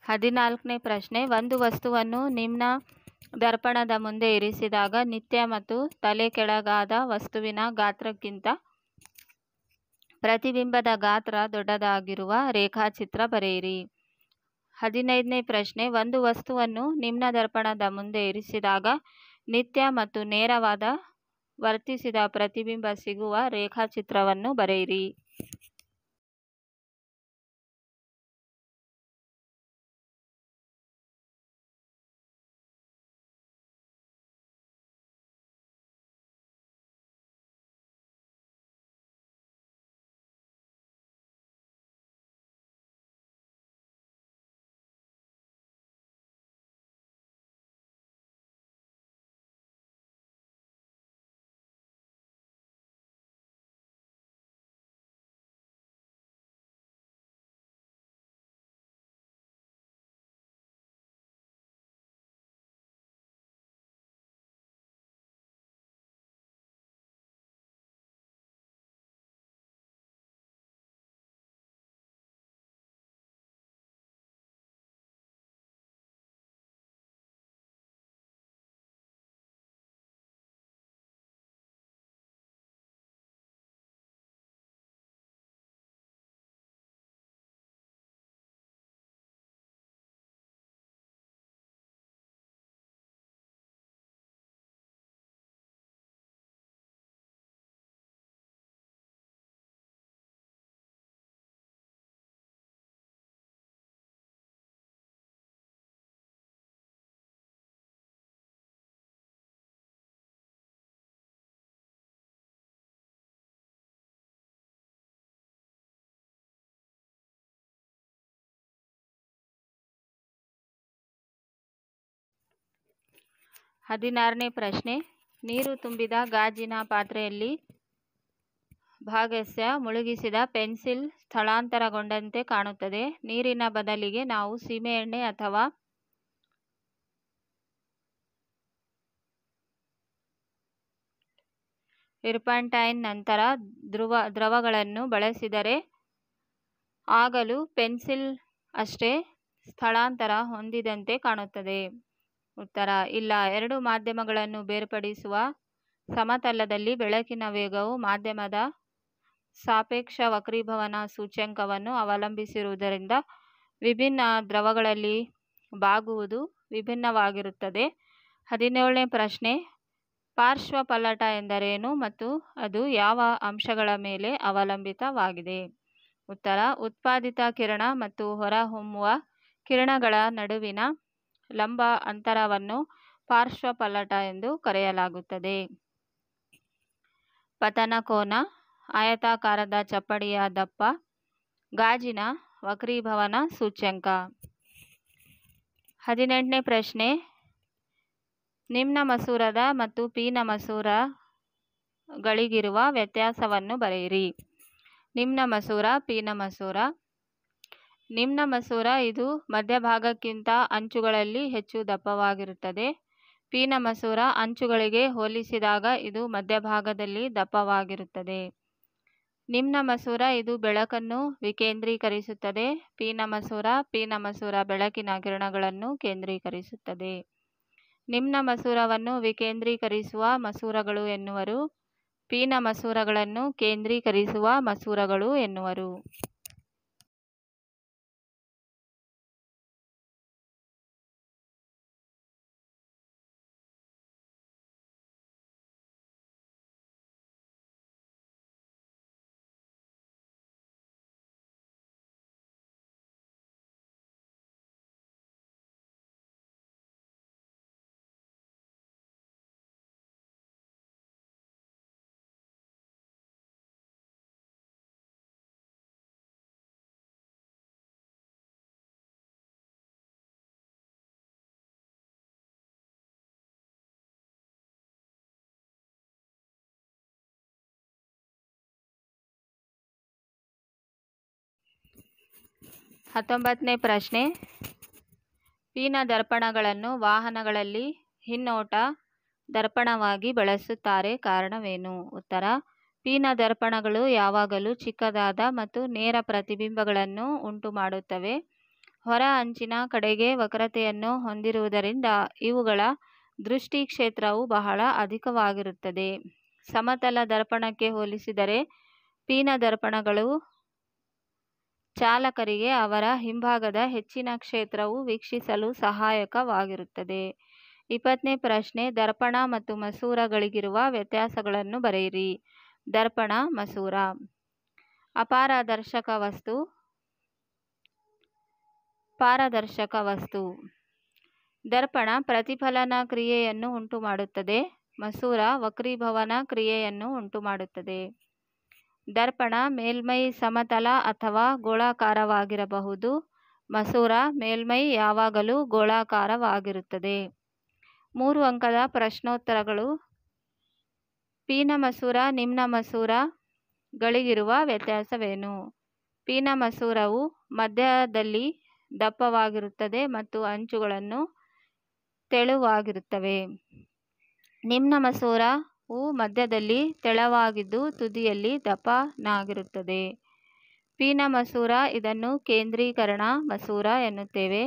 ಹದಿನಾಲ್ಕನೇ ಪ್ರಶ್ನೆ, ಒಂದು ವಸ್ತುವನ್ನು ನಿಮ್ನ ದರ್ಪಣದ ಮುಂದೆ ಇರಿಸಿದಾಗ ನಿತ್ಯ ಮತ್ತು ತಲೆ ಕೆಳಗಾದ ವಸ್ತುವಿನ ಗಾತ್ರಕ್ಕಿಂತ ಪ್ರತಿಬಿಂಬದ ಗಾತ್ರ ದೊಡ್ಡದಾಗಿರುವ ರೇಖಾಚಿತ್ರ ಬರೆಯಿರಿ. 15ನೇ ಪ್ರಶ್ನೆ, ಒಂದು ವಸ್ತುವನ್ನು ನಿಮ್ನ ದರ್ಪಣದ ಮುಂದೆ ಇರಿಸಿದಾಗ ನಿತ್ಯ ಮತ್ತು ನೇರವಾದ ವರ್ತಿಸಿದ ಪ್ರತಿಬಿಂಬ ಸಿಗುವ ರೇಖಾಚಿತ್ರವನ್ನು ಬರೆಯಿರಿ. 16ನೇ ಪ್ರಶ್ನೆ. ನೀರು ತುಂಬಿದ ಗಾಜಿನ ಪಾತ್ರೆಯಲ್ಲಿ ಭಾಗಸ್ಯ ಮುಳುಗಿಸಿದ ಪೆನ್ಸಿಲ್ ಸ್ಥಳಾಂತರಗೊಂಡಂತೆ ಕಾಣುತ್ತದೆ. ನೀರಿನ ಬದಲಿಗೆ ನಾವು ಸೀಮೆಎಣ್ಣೆ ಅಥವಾ ಟರ್ಪಂಟೈನ್ ನಂತರ ದ್ರವಗಳನ್ನು ಬಳಸಿದರೆ ಆಗಲೂ ಪೆನ್ಸಿಲ್ ಅಷ್ಟೇ ಸ್ಥಳಾಂತರ ಹೊಂದಿದಂತೆ ಕಾಣುತ್ತದೆ. ಉತ್ತರ ಇಲ್ಲ. ಎರಡು ಮಾಧ್ಯಮಗಳನ್ನು ಬೇರ್ಪಡಿಸುವ ಸಮತಲದಲ್ಲಿ ಬೆಳಕಿನ ವೇಗವು ಮಾಧ್ಯಮದ ಸಾಪೇಕ್ಷ ವಕ್ರೀಭವನ ಸೂಚ್ಯಂಕವನ್ನು ಅವಲಂಬಿಸಿರುವುದರಿಂದ ವಿಭಿನ್ನ ದ್ರವಗಳಲ್ಲಿ ಬಾಗುವುದು ವಿಭಿನ್ನವಾಗಿರುತ್ತದೆ. 17ನೇ ಪ್ರಶ್ನೆ. ಪಾರ್ಶ್ವಪಲ್ಲಟ ಎಂದರೇನು ಮತ್ತು ಅದು ಯಾವ ಅಂಶಗಳ ಮೇಲೆ ಅವಲಂಬಿತವಾಗಿದೆ? ಉತ್ತರ ಉತ್ಪಾದಿತ ಕಿರಣ ಮತ್ತು ಹೊರಹೊಮ್ಮುವ ಕಿರಣಗಳ ನಡುವಿನ ಲಂಬ ಅಂತರವನ್ನು ಪಾರ್ಶ್ವಪಲ್ಲಟ ಎಂದು ಕರೆಯಲಾಗುತ್ತದೆ. ಪತನ ಕೋನ, ಆಯತಾಕಾರದ ಚಪ್ಪಡಿಯ ದಪ್ಪ, ಗಾಜಿನ ವಕ್ರೀಭವನ ಸೂಚ್ಯಂಕ. 18ನೇ ಪ್ರಶ್ನೆ. ನಿಮ್ನ ಮಸೂರದ ಮತ್ತು ಪೀನ ಮಸೂರಗಳಿಗಿರುವ ವ್ಯತ್ಯಾಸವನ್ನು ಬರೆಯಿರಿ. ನಿಮ್ನ ಮಸೂರ, ಪೀನ ಮಸೂರ. ನಿಮ್ನ ಮಸೂರ ಇದು ಮಧ್ಯಭಾಗಕ್ಕಿಂತ ಅಂಚುಗಳಲ್ಲಿ ಹೆಚ್ಚು ದಪ್ಪವಾಗಿರುತ್ತದೆ. ಪೀನ ಮಸೂರ ಅಂಚುಗಳಿಗೆ ಹೋಲಿಸಿದಾಗ ಇದು ಮಧ್ಯಭಾಗದಲ್ಲಿ ದಪ್ಪವಾಗಿರುತ್ತದೆ. ನಿಮ್ನ ಮಸೂರ ಇದು ಬೆಳಕನ್ನು ವಿಕೇಂದ್ರೀಕರಿಸುತ್ತದೆ. ಪೀನ ಮಸೂರ ಬೆಳಕಿನ ಕಿರಣಗಳನ್ನು ಕೇಂದ್ರೀಕರಿಸುತ್ತದೆ. ನಿಮ್ನ ಮಸೂರವನ್ನು ವಿಕೇಂದ್ರೀಕರಿಸುವ ಮಸೂರಗಳು ಎನ್ನುವರು. ಪೀನ ಮಸೂರಗಳನ್ನು ಕೇಂದ್ರೀಕರಿಸುವ ಮಸೂರಗಳು ಎನ್ನುವರು. ಹತ್ತೊಂಬತ್ತನೇ ಪ್ರಶ್ನೆ. ಪೀನ ದರ್ಪಣಗಳನ್ನು ವಾಹನಗಳಲ್ಲಿ ಹಿನ್ನೋಟ ದರ್ಪಣವಾಗಿ ಬಳಸುತ್ತಾರೆ. ಕಾರಣವೇನು? ಉತ್ತರ ಪೀನ ದರ್ಪಣಗಳು ಯಾವಾಗಲೂ ಚಿಕ್ಕದಾದ ಮತ್ತು ನೇರ ಪ್ರತಿಬಿಂಬಗಳನ್ನು ಉಂಟುಮಾಡುತ್ತವೆ. ಹೊರ ಅಂಚಿನ ಕಡೆಗೆ ವಕ್ರತೆಯನ್ನು ಹೊಂದಿರುವುದರಿಂದ ಇವುಗಳ ದೃಷ್ಟಿ ಕ್ಷೇತ್ರವು ಬಹಳ ಅಧಿಕವಾಗಿರುತ್ತದೆ. ಸಮತಲ ದರ್ಪಣಕ್ಕೆ ಹೋಲಿಸಿದರೆ ಪೀನ ದರ್ಪಣಗಳು ಚಾಲಕರಿಗೆ ಅವರ ಹಿಂಭಾಗದ ಹೆಚ್ಚಿನ ಕ್ಷೇತ್ರವು ವೀಕ್ಷಿಸಲು ಸಹಾಯಕವಾಗಿರುತ್ತದೆ. 20ನೇ ಪ್ರಶ್ನೆ. ದರ್ಪಣ ಮತ್ತು ಮಸೂರಗಳಿಗಿರುವ ವ್ಯತ್ಯಾಸಗಳನ್ನು ಬರೆಯಿರಿ. ದರ್ಪಣ, ಮಸೂರ. ಅಪಾರದರ್ಶಕ ವಸ್ತು, ಪಾರದರ್ಶಕ ವಸ್ತು. ದರ್ಪಣ ಪ್ರತಿಫಲನ ಕ್ರಿಯೆಯನ್ನು ಉಂಟುಮಾಡುತ್ತದೆ. ಮಸೂರ ವಕ್ರೀಭವನ ಕ್ರಿಯೆಯನ್ನು ಉಂಟುಮಾಡುತ್ತದೆ. ದರ್ಪಣ ಮೇಲ್ಮೈ ಸಮತಲ ಅಥವಾ ಗೋಳಾಕಾರವಾಗಿರಬಹುದು. ಮಸೂರ ಮೇಲ್ಮೈ ಯಾವಾಗಲೂ ಗೋಳಾಕಾರವಾಗಿರುತ್ತದೆ. 3 ಅಂಕದ ಪ್ರಶ್ನೋತ್ತರಗಳು. ಪೀನ ಮಸೂರ, ನಿಮ್ನ ಮಸೂರಗಳಿಗಿರುವ ವ್ಯತ್ಯಾಸವೇನು? ಪೀನ ಮಸೂರವು ಮಧ್ಯದಲ್ಲಿ ದಪ್ಪವಾಗಿರುತ್ತದೆ ಮತ್ತು ಅಂಚುಗಳನ್ನು ತೆಳುವಾಗಿರುತ್ತವೆ. ನಿಮ್ನ ಮಸೂರವು ಮಧ್ಯದಲ್ಲಿ ತೆಳುವಾಗಿದ್ದು ತುದಿಯಲ್ಲಿ ದಪ್ಪನಾಗಿರುತ್ತದೆ. ಪೀನ ಮಸೂರ ಇದನ್ನು ಕೇಂದ್ರೀಕರಣ ಮಸೂರ ಎನ್ನುತ್ತೇವೆ.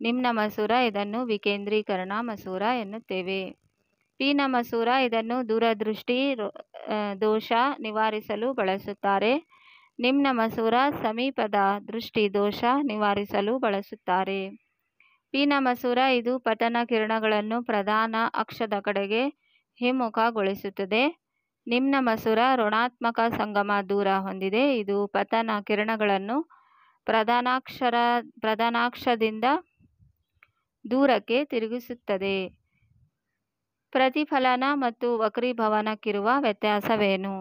ನಿಮ್ನ ಮಸೂರ ಇದನ್ನು ವಿಕೇಂದ್ರೀಕರಣ ಮಸೂರ ಎನ್ನುತ್ತೇವೆ. ಪೀನ ಮಸೂರ ಇದನ್ನು ದೂರದೃಷ್ಟಿ ದೋಷ ನಿವಾರಿಸಲು ಬಳಸುತ್ತಾರೆ. ನಿಮ್ನ ಮಸೂರ ಸಮೀಪದ ದೃಷ್ಟಿ ದೋಷ ನಿವಾರಿಸಲು ಬಳಸುತ್ತಾರೆ. ಪೀನ ಮಸೂರ ಇದು ಪತನ ಕಿರಣಗಳನ್ನು ಪ್ರಧಾನ ಅಕ್ಷದ ಕಡೆಗೆ ಹಿಮ್ಮುಖಗೊಳಿಸುತ್ತದೆ. ನಿಮ್ನ ಮಸೂರ ಋಣಾತ್ಮಕ ಸಂಗಮ ದೂರ ಹೊಂದಿದೆ. ಇದು ಪತನ ಕಿರಣಗಳನ್ನು ಪ್ರಧಾನಾಕ್ಷದಿಂದ ದೂರಕ್ಕೆ ತಿರುಗಿಸುತ್ತದೆ. ಪ್ರತಿಫಲನ ಮತ್ತು ವಕ್ರೀಭವನಕ್ಕಿರುವ ವ್ಯತ್ಯಾಸವೇನು?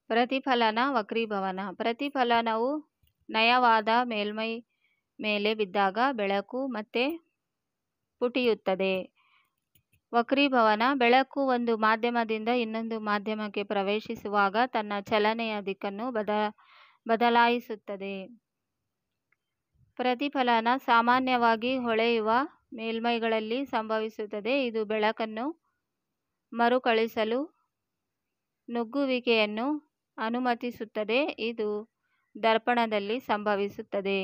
ಪ್ರತಿಫಲನ ವಕ್ರೀಭವನ. ಪ್ರತಿಫಲನವು ನಯವಾದ ಮೇಲ್ಮೈ ಮೇಲೆ ಬಿದ್ದಾಗ ಬೆಳಕು ಮತ್ತೆ ಪುಟಿಯುತ್ತದೆ. ವಕ್ರೀಭವನ ಬೆಳಕು ಒಂದು ಮಾಧ್ಯಮದಿಂದ ಇನ್ನೊಂದು ಮಾಧ್ಯಮಕ್ಕೆ ಪ್ರವೇಶಿಸುವಾಗ ತನ್ನ ಚಲನೆಯ ದಿಕ್ಕನ್ನು ಬದಲಾಯಿಸುತ್ತದೆ. ಪ್ರತಿಫಲನ ಸಾಮಾನ್ಯವಾಗಿ ಹೊಳೆಯುವ ಮೇಲ್ಮೈಗಳಲ್ಲಿ ಸಂಭವಿಸುತ್ತದೆ. ಇದು ಬೆಳಕನ್ನು ಮರುಕಳಿಸಲು ನುಗ್ಗುವಿಕೆಯನ್ನು ಅನುಮತಿಸುತ್ತದೆ. ಇದು ದರ್ಪಣದಲ್ಲಿ ಸಂಭವಿಸುತ್ತದೆ.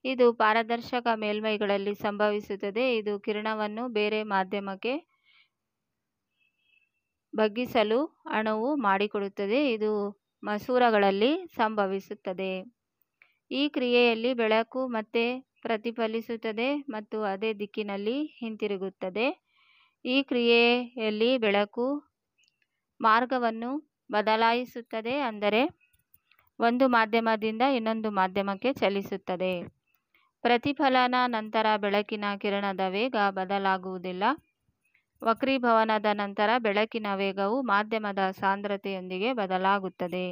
ಇದು ಪಾರದರ್ಶಕ ಮೇಲ್ಮೈಗಳಲ್ಲಿ ಸಂಭವಿಸುತ್ತದೆ. ಇದು ಕಿರಣವನ್ನು ಬೇರೆ ಮಾಧ್ಯಮಕ್ಕೆ ಬಗ್ಗಿಸಲು ಅನುವು ಮಾಡಿಕೊಡುತ್ತದೆ. ಇದು ಮಸೂರಗಳಲ್ಲಿ ಸಂಭವಿಸುತ್ತದೆ. ಈ ಕ್ರಿಯೆಯಲ್ಲಿ ಬೆಳಕು ಮತ್ತೆ ಪ್ರತಿಫಲಿಸುತ್ತದೆ ಮತ್ತು ಅದೇ ದಿಕ್ಕಿನಲ್ಲಿ ಹಿಂತಿರುಗುತ್ತದೆ. ಈ ಕ್ರಿಯೆಯಲ್ಲಿ ಬೆಳಕು ಮಾರ್ಗವನ್ನು ಬದಲಾಯಿಸುತ್ತದೆ, ಅಂದರೆ ಒಂದು ಮಾಧ್ಯಮದಿಂದ ಇನ್ನೊಂದು ಮಾಧ್ಯಮಕ್ಕೆ ಚಲಿಸುತ್ತದೆ. ಪ್ರತಿಫಲನ ನಂತರ ಬೆಳಕಿನ ಕಿರಣದ ವೇಗ ಬದಲಾಗುವುದಿಲ್ಲ. ವಕ್ರೀಭವನದ ನಂತರ ಬೆಳಕಿನ ವೇಗವು ಮಾಧ್ಯಮದ ಸಾಂದ್ರತೆಯೊಂದಿಗೆ ಬದಲಾಗುತ್ತದೆ.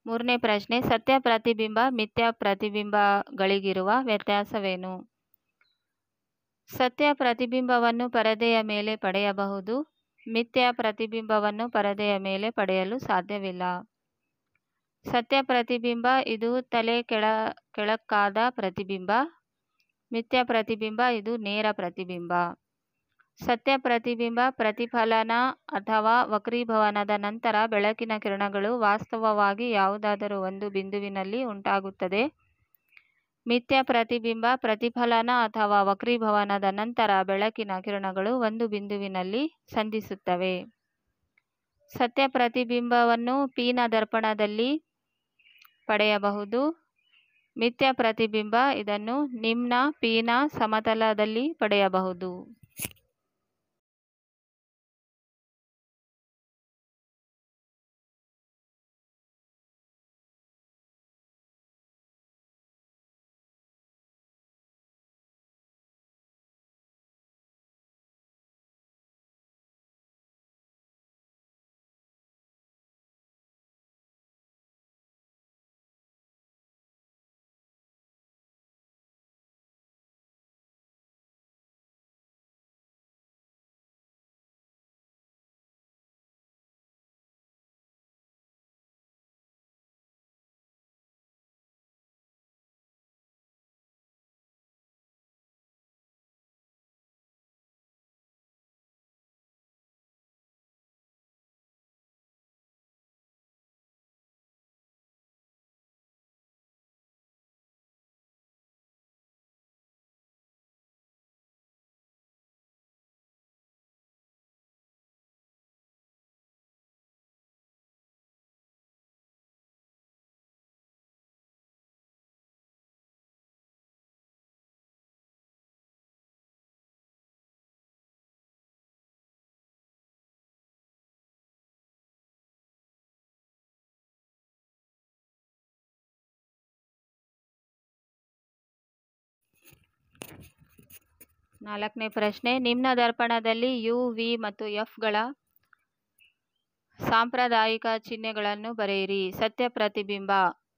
3ನೇ ಪ್ರಶ್ನೆ, ಸತ್ಯ ಪ್ರತಿಬಿಂಬ ಮಿಥ್ಯಾ ಪ್ರತಿಬಿಂಬಗಳಿಗಿರುವ ವ್ಯತ್ಯಾಸವೇನು? ಸತ್ಯ ಪ್ರತಿಬಿಂಬವನ್ನು ಪರದೆಯ ಮೇಲೆ ಪಡೆಯಬಹುದು. ಮಿಥ್ಯಾ ಪ್ರತಿಬಿಂಬವನ್ನು ಪರದೆಯ ಮೇಲೆ ಪಡೆಯಲು ಸಾಧ್ಯವಿಲ್ಲ. ಸತ್ಯ ಪ್ರತಿಬಿಂಬ ಇದು ತಲೆ ಕೆಳಕ್ಕಾದ ಪ್ರತಿಬಿಂಬ. ಮಿಥ್ಯಾ ಪ್ರತಿಬಿಂಬ ಇದು ನೇರ ಪ್ರತಿಬಿಂಬ. ಸತ್ಯ ಪ್ರತಿಬಿಂಬ ಪ್ರತಿಫಲನ ಅಥವಾ ವಕ್ರೀಭವನದ ನಂತರ ಬೆಳಕಿನ ಕಿರಣಗಳು ವಾಸ್ತವವಾಗಿ ಯಾವುದಾದರೂ ಒಂದು ಬಿಂದುವಿನಲ್ಲಿ ಉಂಟಾಗುತ್ತದೆ. ಮಿಥ್ಯಾ ಪ್ರತಿಬಿಂಬ ಪ್ರತಿಫಲನ ಅಥವಾ ವಕ್ರೀಭವನದ ನಂತರ ಬೆಳಕಿನ ಕಿರಣಗಳು ಒಂದು ಬಿಂದುವಿನಲ್ಲಿ ಸಂಧಿಸುತ್ತವೆ. ಸತ್ಯ ಪ್ರತಿಬಿಂಬವನ್ನು ಪೀನ ದರ್ಪಣದಲ್ಲಿ ಪಡೆಯಬಹುದು. ಮಿಥ್ಯಾ ಪ್ರತಿಬಿಂಬ ಇದನ್ನು ನಿಮ್ನ ಪೀನ ಸಮತಲದಲ್ಲಿ ಪಡೆಯಬಹುದು. ನಾಲ್ಕನೇ ಪ್ರಶ್ನೆ, ನಿಮ್ನ ದರ್ಪಣದಲ್ಲಿ ಯು, ವಿ ಮತ್ತು ಎಫ್ಗಳ ಸಾಂಪ್ರದಾಯಿಕ ಚಿಹ್ನೆಗಳನ್ನು ಬರೆಯಿರಿ. ಸತ್ಯ ಪ್ರತಿಬಿಂಬ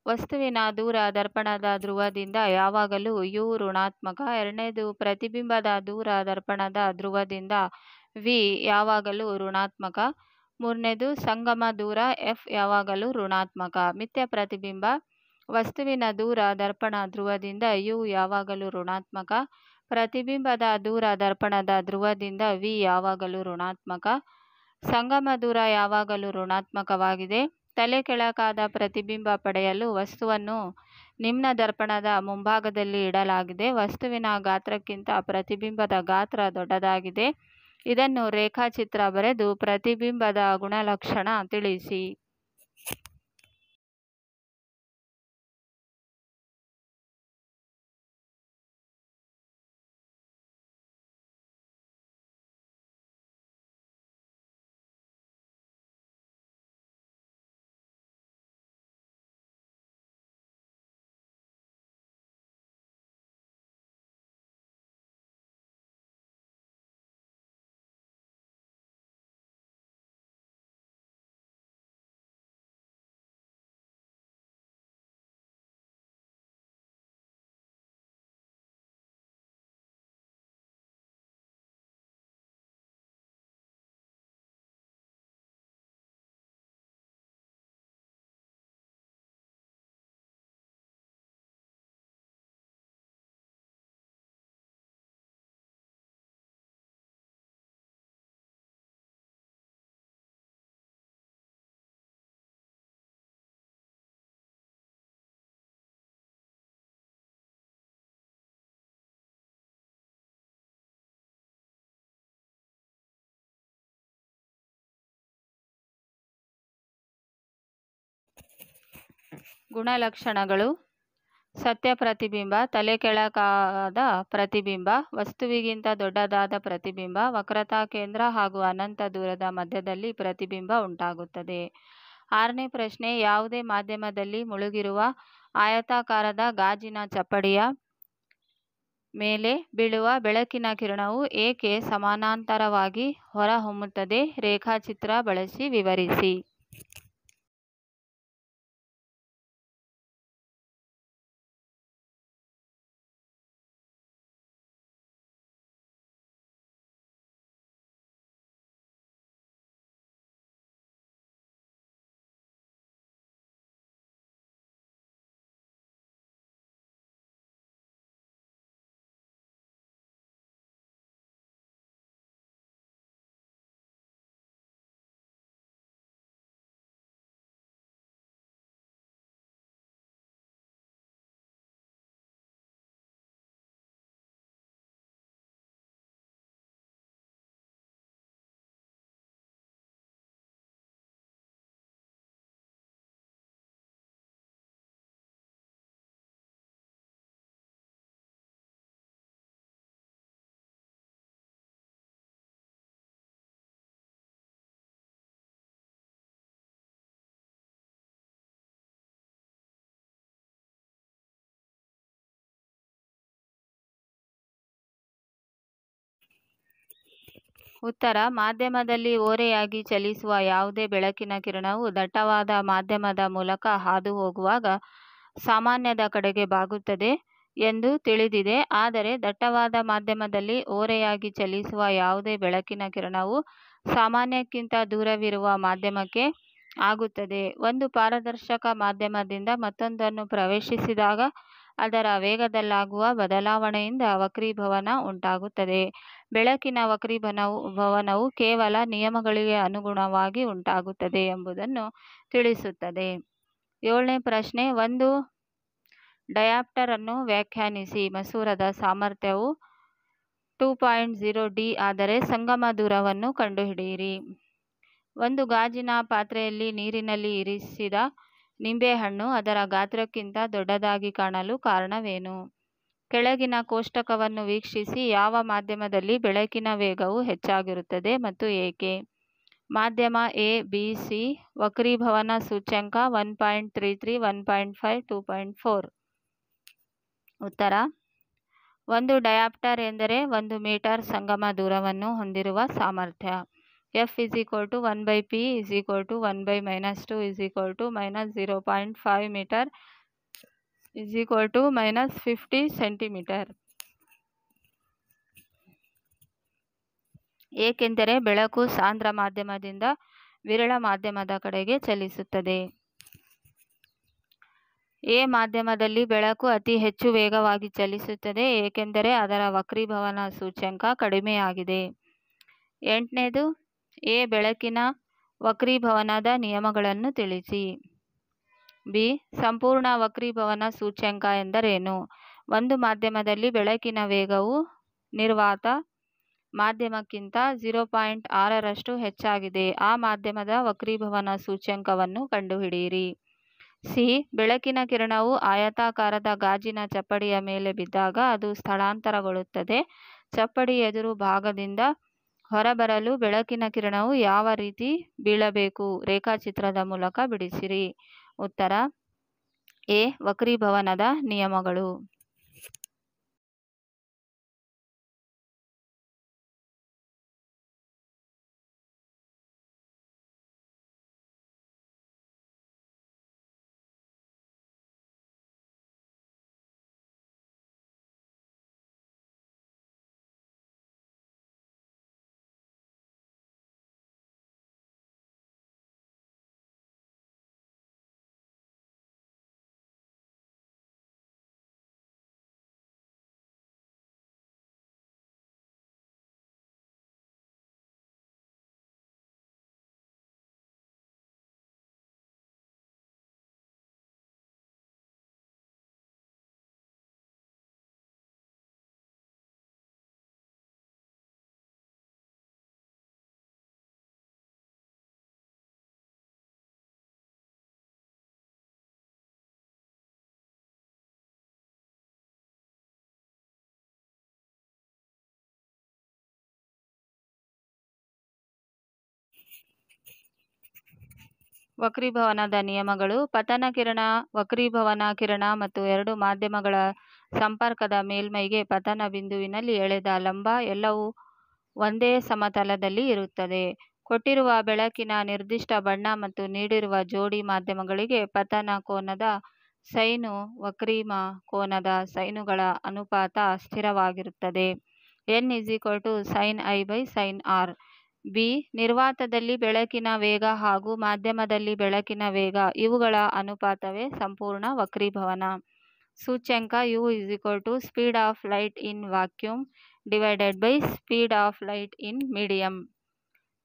ವಸ್ತುವಿನ ದೂರ ದರ್ಪಣದ ಧ್ರುವದಿಂದ ಯಾವಾಗಲೂ ಯು ಋಣಾತ್ಮಕ. ಎರಡನೇದು, ಪ್ರತಿಬಿಂಬದ ದೂರ ದರ್ಪಣದ ಧ್ರುವದಿಂದ ವಿ ಯಾವಾಗಲೂ ಋಣಾತ್ಮಕ. ಮೂರನೇದು, ಸಂಗಮ ದೂರ ಎಫ್ ಯಾವಾಗಲೂ ಋಣಾತ್ಮಕ. ಮಿಥ್ಯಾ ಪ್ರತಿಬಿಂಬ ವಸ್ತುವಿನ ದೂರ ದರ್ಪಣ ಧ್ರುವದಿಂದ ಯು ಯಾವಾಗಲೂ ಋಣಾತ್ಮಕ. ಪ್ರತಿಬಿಂಬದ ದೂರ ದರ್ಪಣದ ಧ್ರುವದಿಂದ ವಿ ಯಾವಾಗಲೂ ಋಣಾತ್ಮಕ. ಸಂಗಮ ದೂರ ಯಾವಾಗಲೂ ಋಣಾತ್ಮಕವಾಗಿದೆ. ತಲೆ ಕೆಳಕಾದ ಪ್ರತಿಬಿಂಬ ಪಡೆಯಲು ವಸ್ತುವನ್ನು ನಿಮ್ನ ದರ್ಪಣದ ಮುಂಭಾಗದಲ್ಲಿ ಇಡಲಾಗಿದೆ. ವಸ್ತುವಿನ ಗಾತ್ರಕ್ಕಿಂತ ಪ್ರತಿಬಿಂಬದ ಗಾತ್ರ ದೊಡ್ಡದಾಗಿದೆ. ಇದನ್ನು ರೇಖಾಚಿತ್ರ ಬರೆದು ಪ್ರತಿಬಿಂಬದ ಗುಣಲಕ್ಷಣ ತಿಳಿಸಿ. ಗುಣಲಕ್ಷಣಗಳು. ಸತ್ಯ ಪ್ರತಿಬಿಂಬ, ತಲೆ ಕೆಳಕಾದ ಪ್ರತಿಬಿಂಬ, ವಸ್ತುವಿಗಿಂತ ದೊಡ್ಡದಾದ ಪ್ರತಿಬಿಂಬ, ವಕ್ರತಾ ಕೇಂದ್ರ ಹಾಗೂ ಅನಂತ ದೂರದ ಮಧ್ಯದಲ್ಲಿ ಪ್ರತಿಬಿಂಬ ಉಂಟಾಗುತ್ತದೆ. 6ನೇ ಪ್ರಶ್ನೆ, ಯಾವುದೇ ಮಾಧ್ಯಮದಲ್ಲಿ ಮುಳುಗಿರುವ ಆಯತಾಕಾರದ ಗಾಜಿನ ಚಪ್ಪಡಿಯ ಮೇಲೆ ಬೀಳುವ ಬೆಳಕಿನ ಕಿರಣವು ಏಕೆ ಸಮಾನಾಂತರವಾಗಿ ಹೊರಹೊಮ್ಮುತ್ತದೆ? ರೇಖಾಚಿತ್ರ ಬಳಸಿ ವಿವರಿಸಿ. ಉತ್ತರ: ಮಾಧ್ಯಮದಲ್ಲಿ ಓರೆಯಾಗಿ ಚಲಿಸುವ ಯಾವುದೇ ಬೆಳಕಿನ ಕಿರಣವು ದಟ್ಟವಾದ ಮಾಧ್ಯಮದ ಮೂಲಕ ಹಾದು ಹೋಗುವಾಗ ಸಾಮಾನ್ಯದ ಕಡೆಗೆ ಬಾಗುತ್ತದೆ ಎಂದು ತಿಳಿದಿದೆ. ಆದರೆ ದಟ್ಟವಾದ ಮಾಧ್ಯಮದಲ್ಲಿ ಓರೆಯಾಗಿ ಚಲಿಸುವ ಯಾವುದೇ ಬೆಳಕಿನ ಕಿರಣವು ಸಾಮಾನ್ಯಕ್ಕಿಂತ ದೂರವಿರುವ ಮಾಧ್ಯಮಕ್ಕೆ ಆಗುತ್ತದೆ. ಒಂದು ಪಾರದರ್ಶಕ ಮಾಧ್ಯಮದಿಂದ ಮತ್ತೊಂದನ್ನು ಪ್ರವೇಶಿಸಿದಾಗ ಅದರ ವೇಗದಲ್ಲಾಗುವ ಬದಲಾವಣೆಯಿಂದ ವಕ್ರೀಭವನ ಉಂಟಾಗುತ್ತದೆ. ಬೆಳಕಿನ ವಕ್ರೀಭವನವು ಕೇವಲ ನಿಯಮಗಳಿಗೆ ಅನುಗುಣವಾಗಿ ಉಂಟಾಗುತ್ತದೆ ಎಂಬುದನ್ನು ತಿಳಿಸುತ್ತದೆ. 7ನೇ ಪ್ರಶ್ನೆ, ಒಂದು ಡಯಾಪ್ಟರ್ ಅನ್ನು ವ್ಯಾಖ್ಯಾನಿಸಿ. ಮಸೂರದ ಸಾಮರ್ಥ್ಯವು 2.0 ಡಿ ಆದರೆ ಸಂಗಮ ದೂರವನ್ನು ಕಂಡುಹಿಡಿಯಿರಿ. ಒಂದು ಗಾಜಿನ ಪಾತ್ರೆಯಲ್ಲಿ ನೀರಿನಲ್ಲಿ ಇರಿಸಿದ ನಿಂಬೆಹಣ್ಣು ಅದರ ಗಾತ್ರಕ್ಕಿಂತ ದೊಡ್ಡದಾಗಿ ಕಾಣಲು ಕಾರಣವೇನು? ಕೆಳಗಿನ ಕೋಷ್ಟಕವನ್ನು ವೀಕ್ಷಿಸಿ. ಯಾವ ಮಾಧ್ಯಮದಲ್ಲಿ ಬೆಳಕಿನ ವೇಗವು ಹೆಚ್ಚಾಗಿರುತ್ತದೆ ಮತ್ತು ಏಕೆ? ಮಾಧ್ಯಮ ಎ, ಬಿ, ಸಿ. ವಕ್ರೀಭವನ ಸೂಚ್ಯಂಕ 1.33, 1.5, 2.4. ಉತ್ತರ: ಒಂದು ಡಯಾಪ್ಟರ್ ಎಂದರೆ 1 ಮೀಟರ್ ಸಂಗಮ ದೂರವನ್ನು ಹೊಂದಿರುವ ಸಾಮರ್ಥ್ಯ. F = 1/p = 1/-2 -0.5 metre -50 centimetre. ಏಕೆಂದರೆ ಬೆಳಕು ಸಾಂದ್ರ ಮಾಧ್ಯಮದಿಂದ ವಿರಳ ಮಾಧ್ಯಮದ ಕಡೆಗೆ ಚಲಿಸುತ್ತದೆ. ಎ ಮಾಧ್ಯಮದಲ್ಲಿ ಬೆಳಕು ಅತಿ ಹೆಚ್ಚು ವೇಗವಾಗಿ ಚಲಿಸುತ್ತದೆ ಏಕೆಂದರೆ ಅದರ ವಕ್ರೀಭವನ ಸೂಚ್ಯಂಕ ಕಡಿಮೆಯಾಗಿದೆ. 8ನೇದು, ಎ ಬೆಳಕಿನ ವಕ್ರೀಭವನದ ನಿಯಮಗಳನ್ನು ತಿಳಿಸಿ. ಬಿ. ಸಂಪೂರ್ಣ ವಕ್ರೀಭವನ ಸೂಚ್ಯಂಕ ಎಂದರೇನು? ಒಂದು ಮಾಧ್ಯಮದಲ್ಲಿ ಬೆಳಕಿನ ವೇಗವು ನಿರ್ವಾತ ಮಾಧ್ಯಮಕ್ಕಿಂತ 0.6ರಷ್ಟು ಹೆಚ್ಚಾಗಿದೆ. ಆ ಮಾಧ್ಯಮದ ವಕ್ರೀಭವನ ಸೂಚ್ಯಂಕವನ್ನು ಕಂಡುಹಿಡಿಯಿರಿ. ಸಿ. ಬೆಳಕಿನ ಕಿರಣವು ಆಯತಾಕಾರದ ಗಾಜಿನ ಚಪ್ಪಡಿಯ ಮೇಲೆ ಬಿದ್ದಾಗ ಅದು ಸ್ಥಳಾಂತರಗೊಳ್ಳುತ್ತದೆ. ಚಪ್ಪಡಿ ಎದುರು ಭಾಗದಿಂದ ಹೊರಬರಲು ಬೆಳಕಿನ ಕಿರಣವು ಯಾವ ರೀತಿ ಬೀಳಬೇಕು? ರೇಖಾಚಿತ್ರದ ಮೂಲಕ ಬಿಡಿಸಿರಿ. ಉತ್ತರ: ಎ. ವಕ್ರೀಭವನದ ನಿಯಮಗಳು. ವಕ್ರೀಭವನದ ನಿಯಮಗಳು. ಪತನ ಕಿರಣ ವಕ್ರೀಭವನ ಕಿರಣ ಮತ್ತು ಎರಡು ಮಾಧ್ಯಮಗಳ ಸಂಪರ್ಕದ ಮೇಲ್ಮೈಗೆ ಪತನ ಬಿಂದುವಿನಲ್ಲಿ ಎಳೆದ ಲಂಬ ಎಲ್ಲವೂ ಒಂದೇ ಸಮತಲದಲ್ಲಿ ಇರುತ್ತದೆ. ಕೊಟ್ಟಿರುವ ಬೆಳಕಿನ ನಿರ್ದಿಷ್ಟ ಬಣ್ಣ ಮತ್ತು ನೀಡಿರುವ ಜೋಡಿ ಮಾಧ್ಯಮಗಳಿಗೆ ಪತನ ಕೋನದ ಸೈನು ವಕ್ರೀಮ ಕೋನದ ಸೈನುಗಳ ಅನುಪಾತ ಸ್ಥಿರವಾಗಿರುತ್ತದೆ. n sin I sin r. B. ನಿರ್ವಾತದಲ್ಲಿ ಬೆಳಕಿನ ವೇಗ ಹಾಗೂ ಮಾಧ್ಯಮದಲ್ಲಿ ಬೆಳಕಿನ ವೇಗ ಇವುಗಳ ಅನುಪಾತವೇ ಸಂಪೂರ್ಣ ವಕ್ರೀಭವನ. ಸೂಚ್ಯಂಕ u speed of light in vacuum divided by speed of light in medium.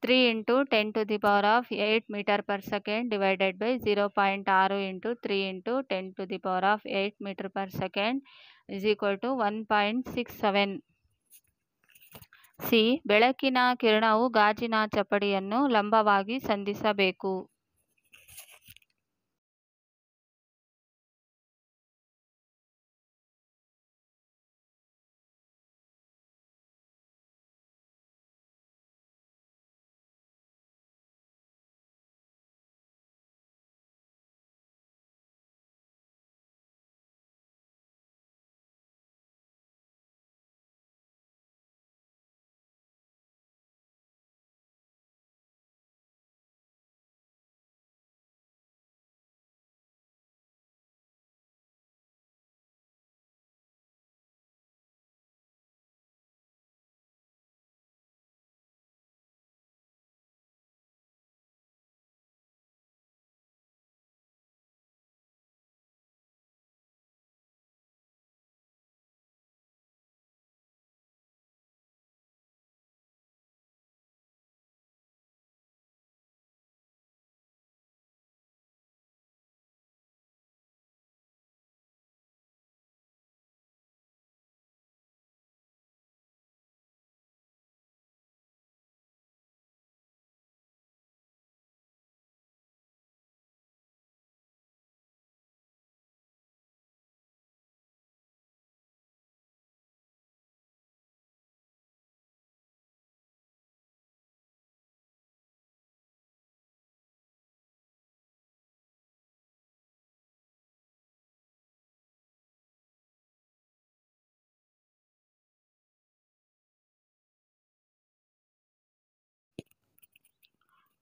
3 × 10⁸ metre per second divided by 0.6 × 3 × 10⁸ metre per second = 1.67. C. ಬೆಳಕಿನ ಕಿರಣವು ಗಾಜಿನ ಚಪ್ಪಡಿಯನ್ನು ಲಂಬವಾಗಿ ಸಂಧಿಸಬೇಕು.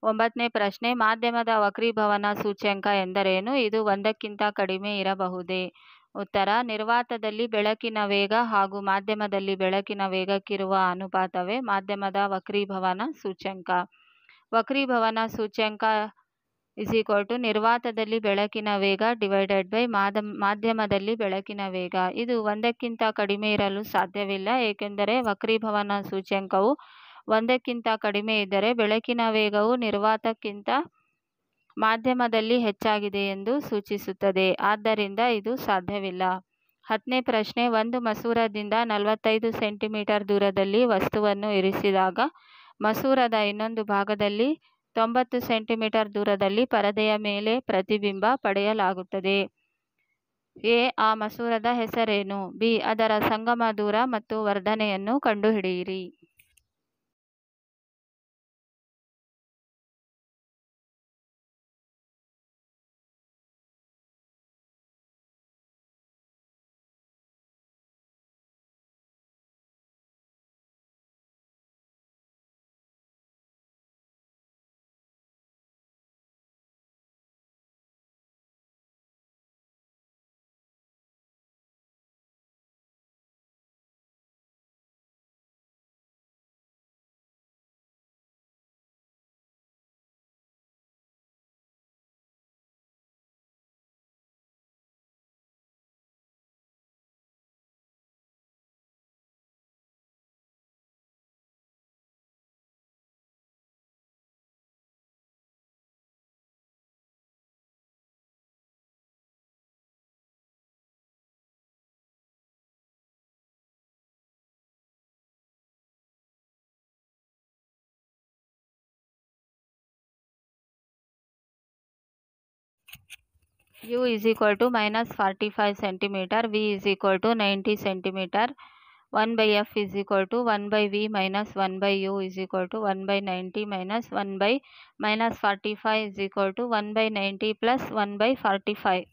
ಒಂಬತ್ತನೇ ಪ್ರಶ್ನೆ. ಮಾಧ್ಯಮದ ವಕ್ರೀಭವನ ಸೂಚ್ಯಂಕ ಎಂದರೇನು? ಇದು ಒಂದಕ್ಕಿಂತ ಕಡಿಮೆ ಇರಬಹುದೇ? ಉತ್ತರ. ನಿರ್ವಾತದಲ್ಲಿ ಬೆಳಕಿನ ವೇಗ ಹಾಗೂ ಮಾಧ್ಯಮದಲ್ಲಿ ಬೆಳಕಿನ ವೇಗಕ್ಕಿರುವ ಅನುಪಾತವೇ ಮಾಧ್ಯಮದ ವಕ್ರೀಭವನ ಸೂಚ್ಯಂಕ. ವಕ್ರೀಭವನ ಸೂಚ್ಯಂಕ ನಿರ್ವಾತದಲ್ಲಿ ಬೆಳಕಿನ ವೇಗ ಡಿವೈಡೆಡ್ ಬೈ ಮಾಧ್ಯಮದಲ್ಲಿ ಬೆಳಕಿನ ವೇಗ. ಇದು ಒಂದಕ್ಕಿಂತ ಕಡಿಮೆ ಇರಲು ಸಾಧ್ಯವಿಲ್ಲ, ಏಕೆಂದರೆ ವಕ್ರೀಭವನ ಸೂಚ್ಯಂಕವು ಒಂದಕ್ಕಿಂತ ಕಡಿಮೆ ಇದ್ದರೆ ಬೆಳಕಿನ ವೇಗವು ನಿರ್ವಾತಕ್ಕಿಂತ ಮಾಧ್ಯಮದಲ್ಲಿ ಹೆಚ್ಚಾಗಿದೆ ಎಂದು ಸೂಚಿಸುತ್ತದೆ. ಆದ್ದರಿಂದ ಇದು ಸಾಧ್ಯವಿಲ್ಲ. 10ನೇ ಪ್ರಶ್ನೆ. ಒಂದು ಮಸೂರದಿಂದ 45 ಸೆಂಟಿಮೀಟರ್ ದೂರದಲ್ಲಿ ವಸ್ತುವನ್ನು ಇರಿಸಿದಾಗ ಮಸೂರದ ಇನ್ನೊಂದು ಭಾಗದಲ್ಲಿ 90 ಸೆಂಟಿಮೀಟರ್ ದೂರದಲ್ಲಿ ಪರದೆಯ ಮೇಲೆ ಪ್ರತಿಬಿಂಬ ಪಡೆಯಲಾಗುತ್ತದೆ. ಎ. ಆ ಮಸೂರದ ಹೆಸರೇನು? ಬಿ. ಅದರ ಸಂಗಮ ದೂರ ಮತ್ತು ವರ್ಧನೆಯನ್ನು ಕಂಡುಹಿಡಿಯಿರಿ. U = -45 cm, V = 90 cm. 1/f is equal to 1/v minus 1/u is equal to 1/90 minus 1/-45 is equal to 1/90 plus 1/45.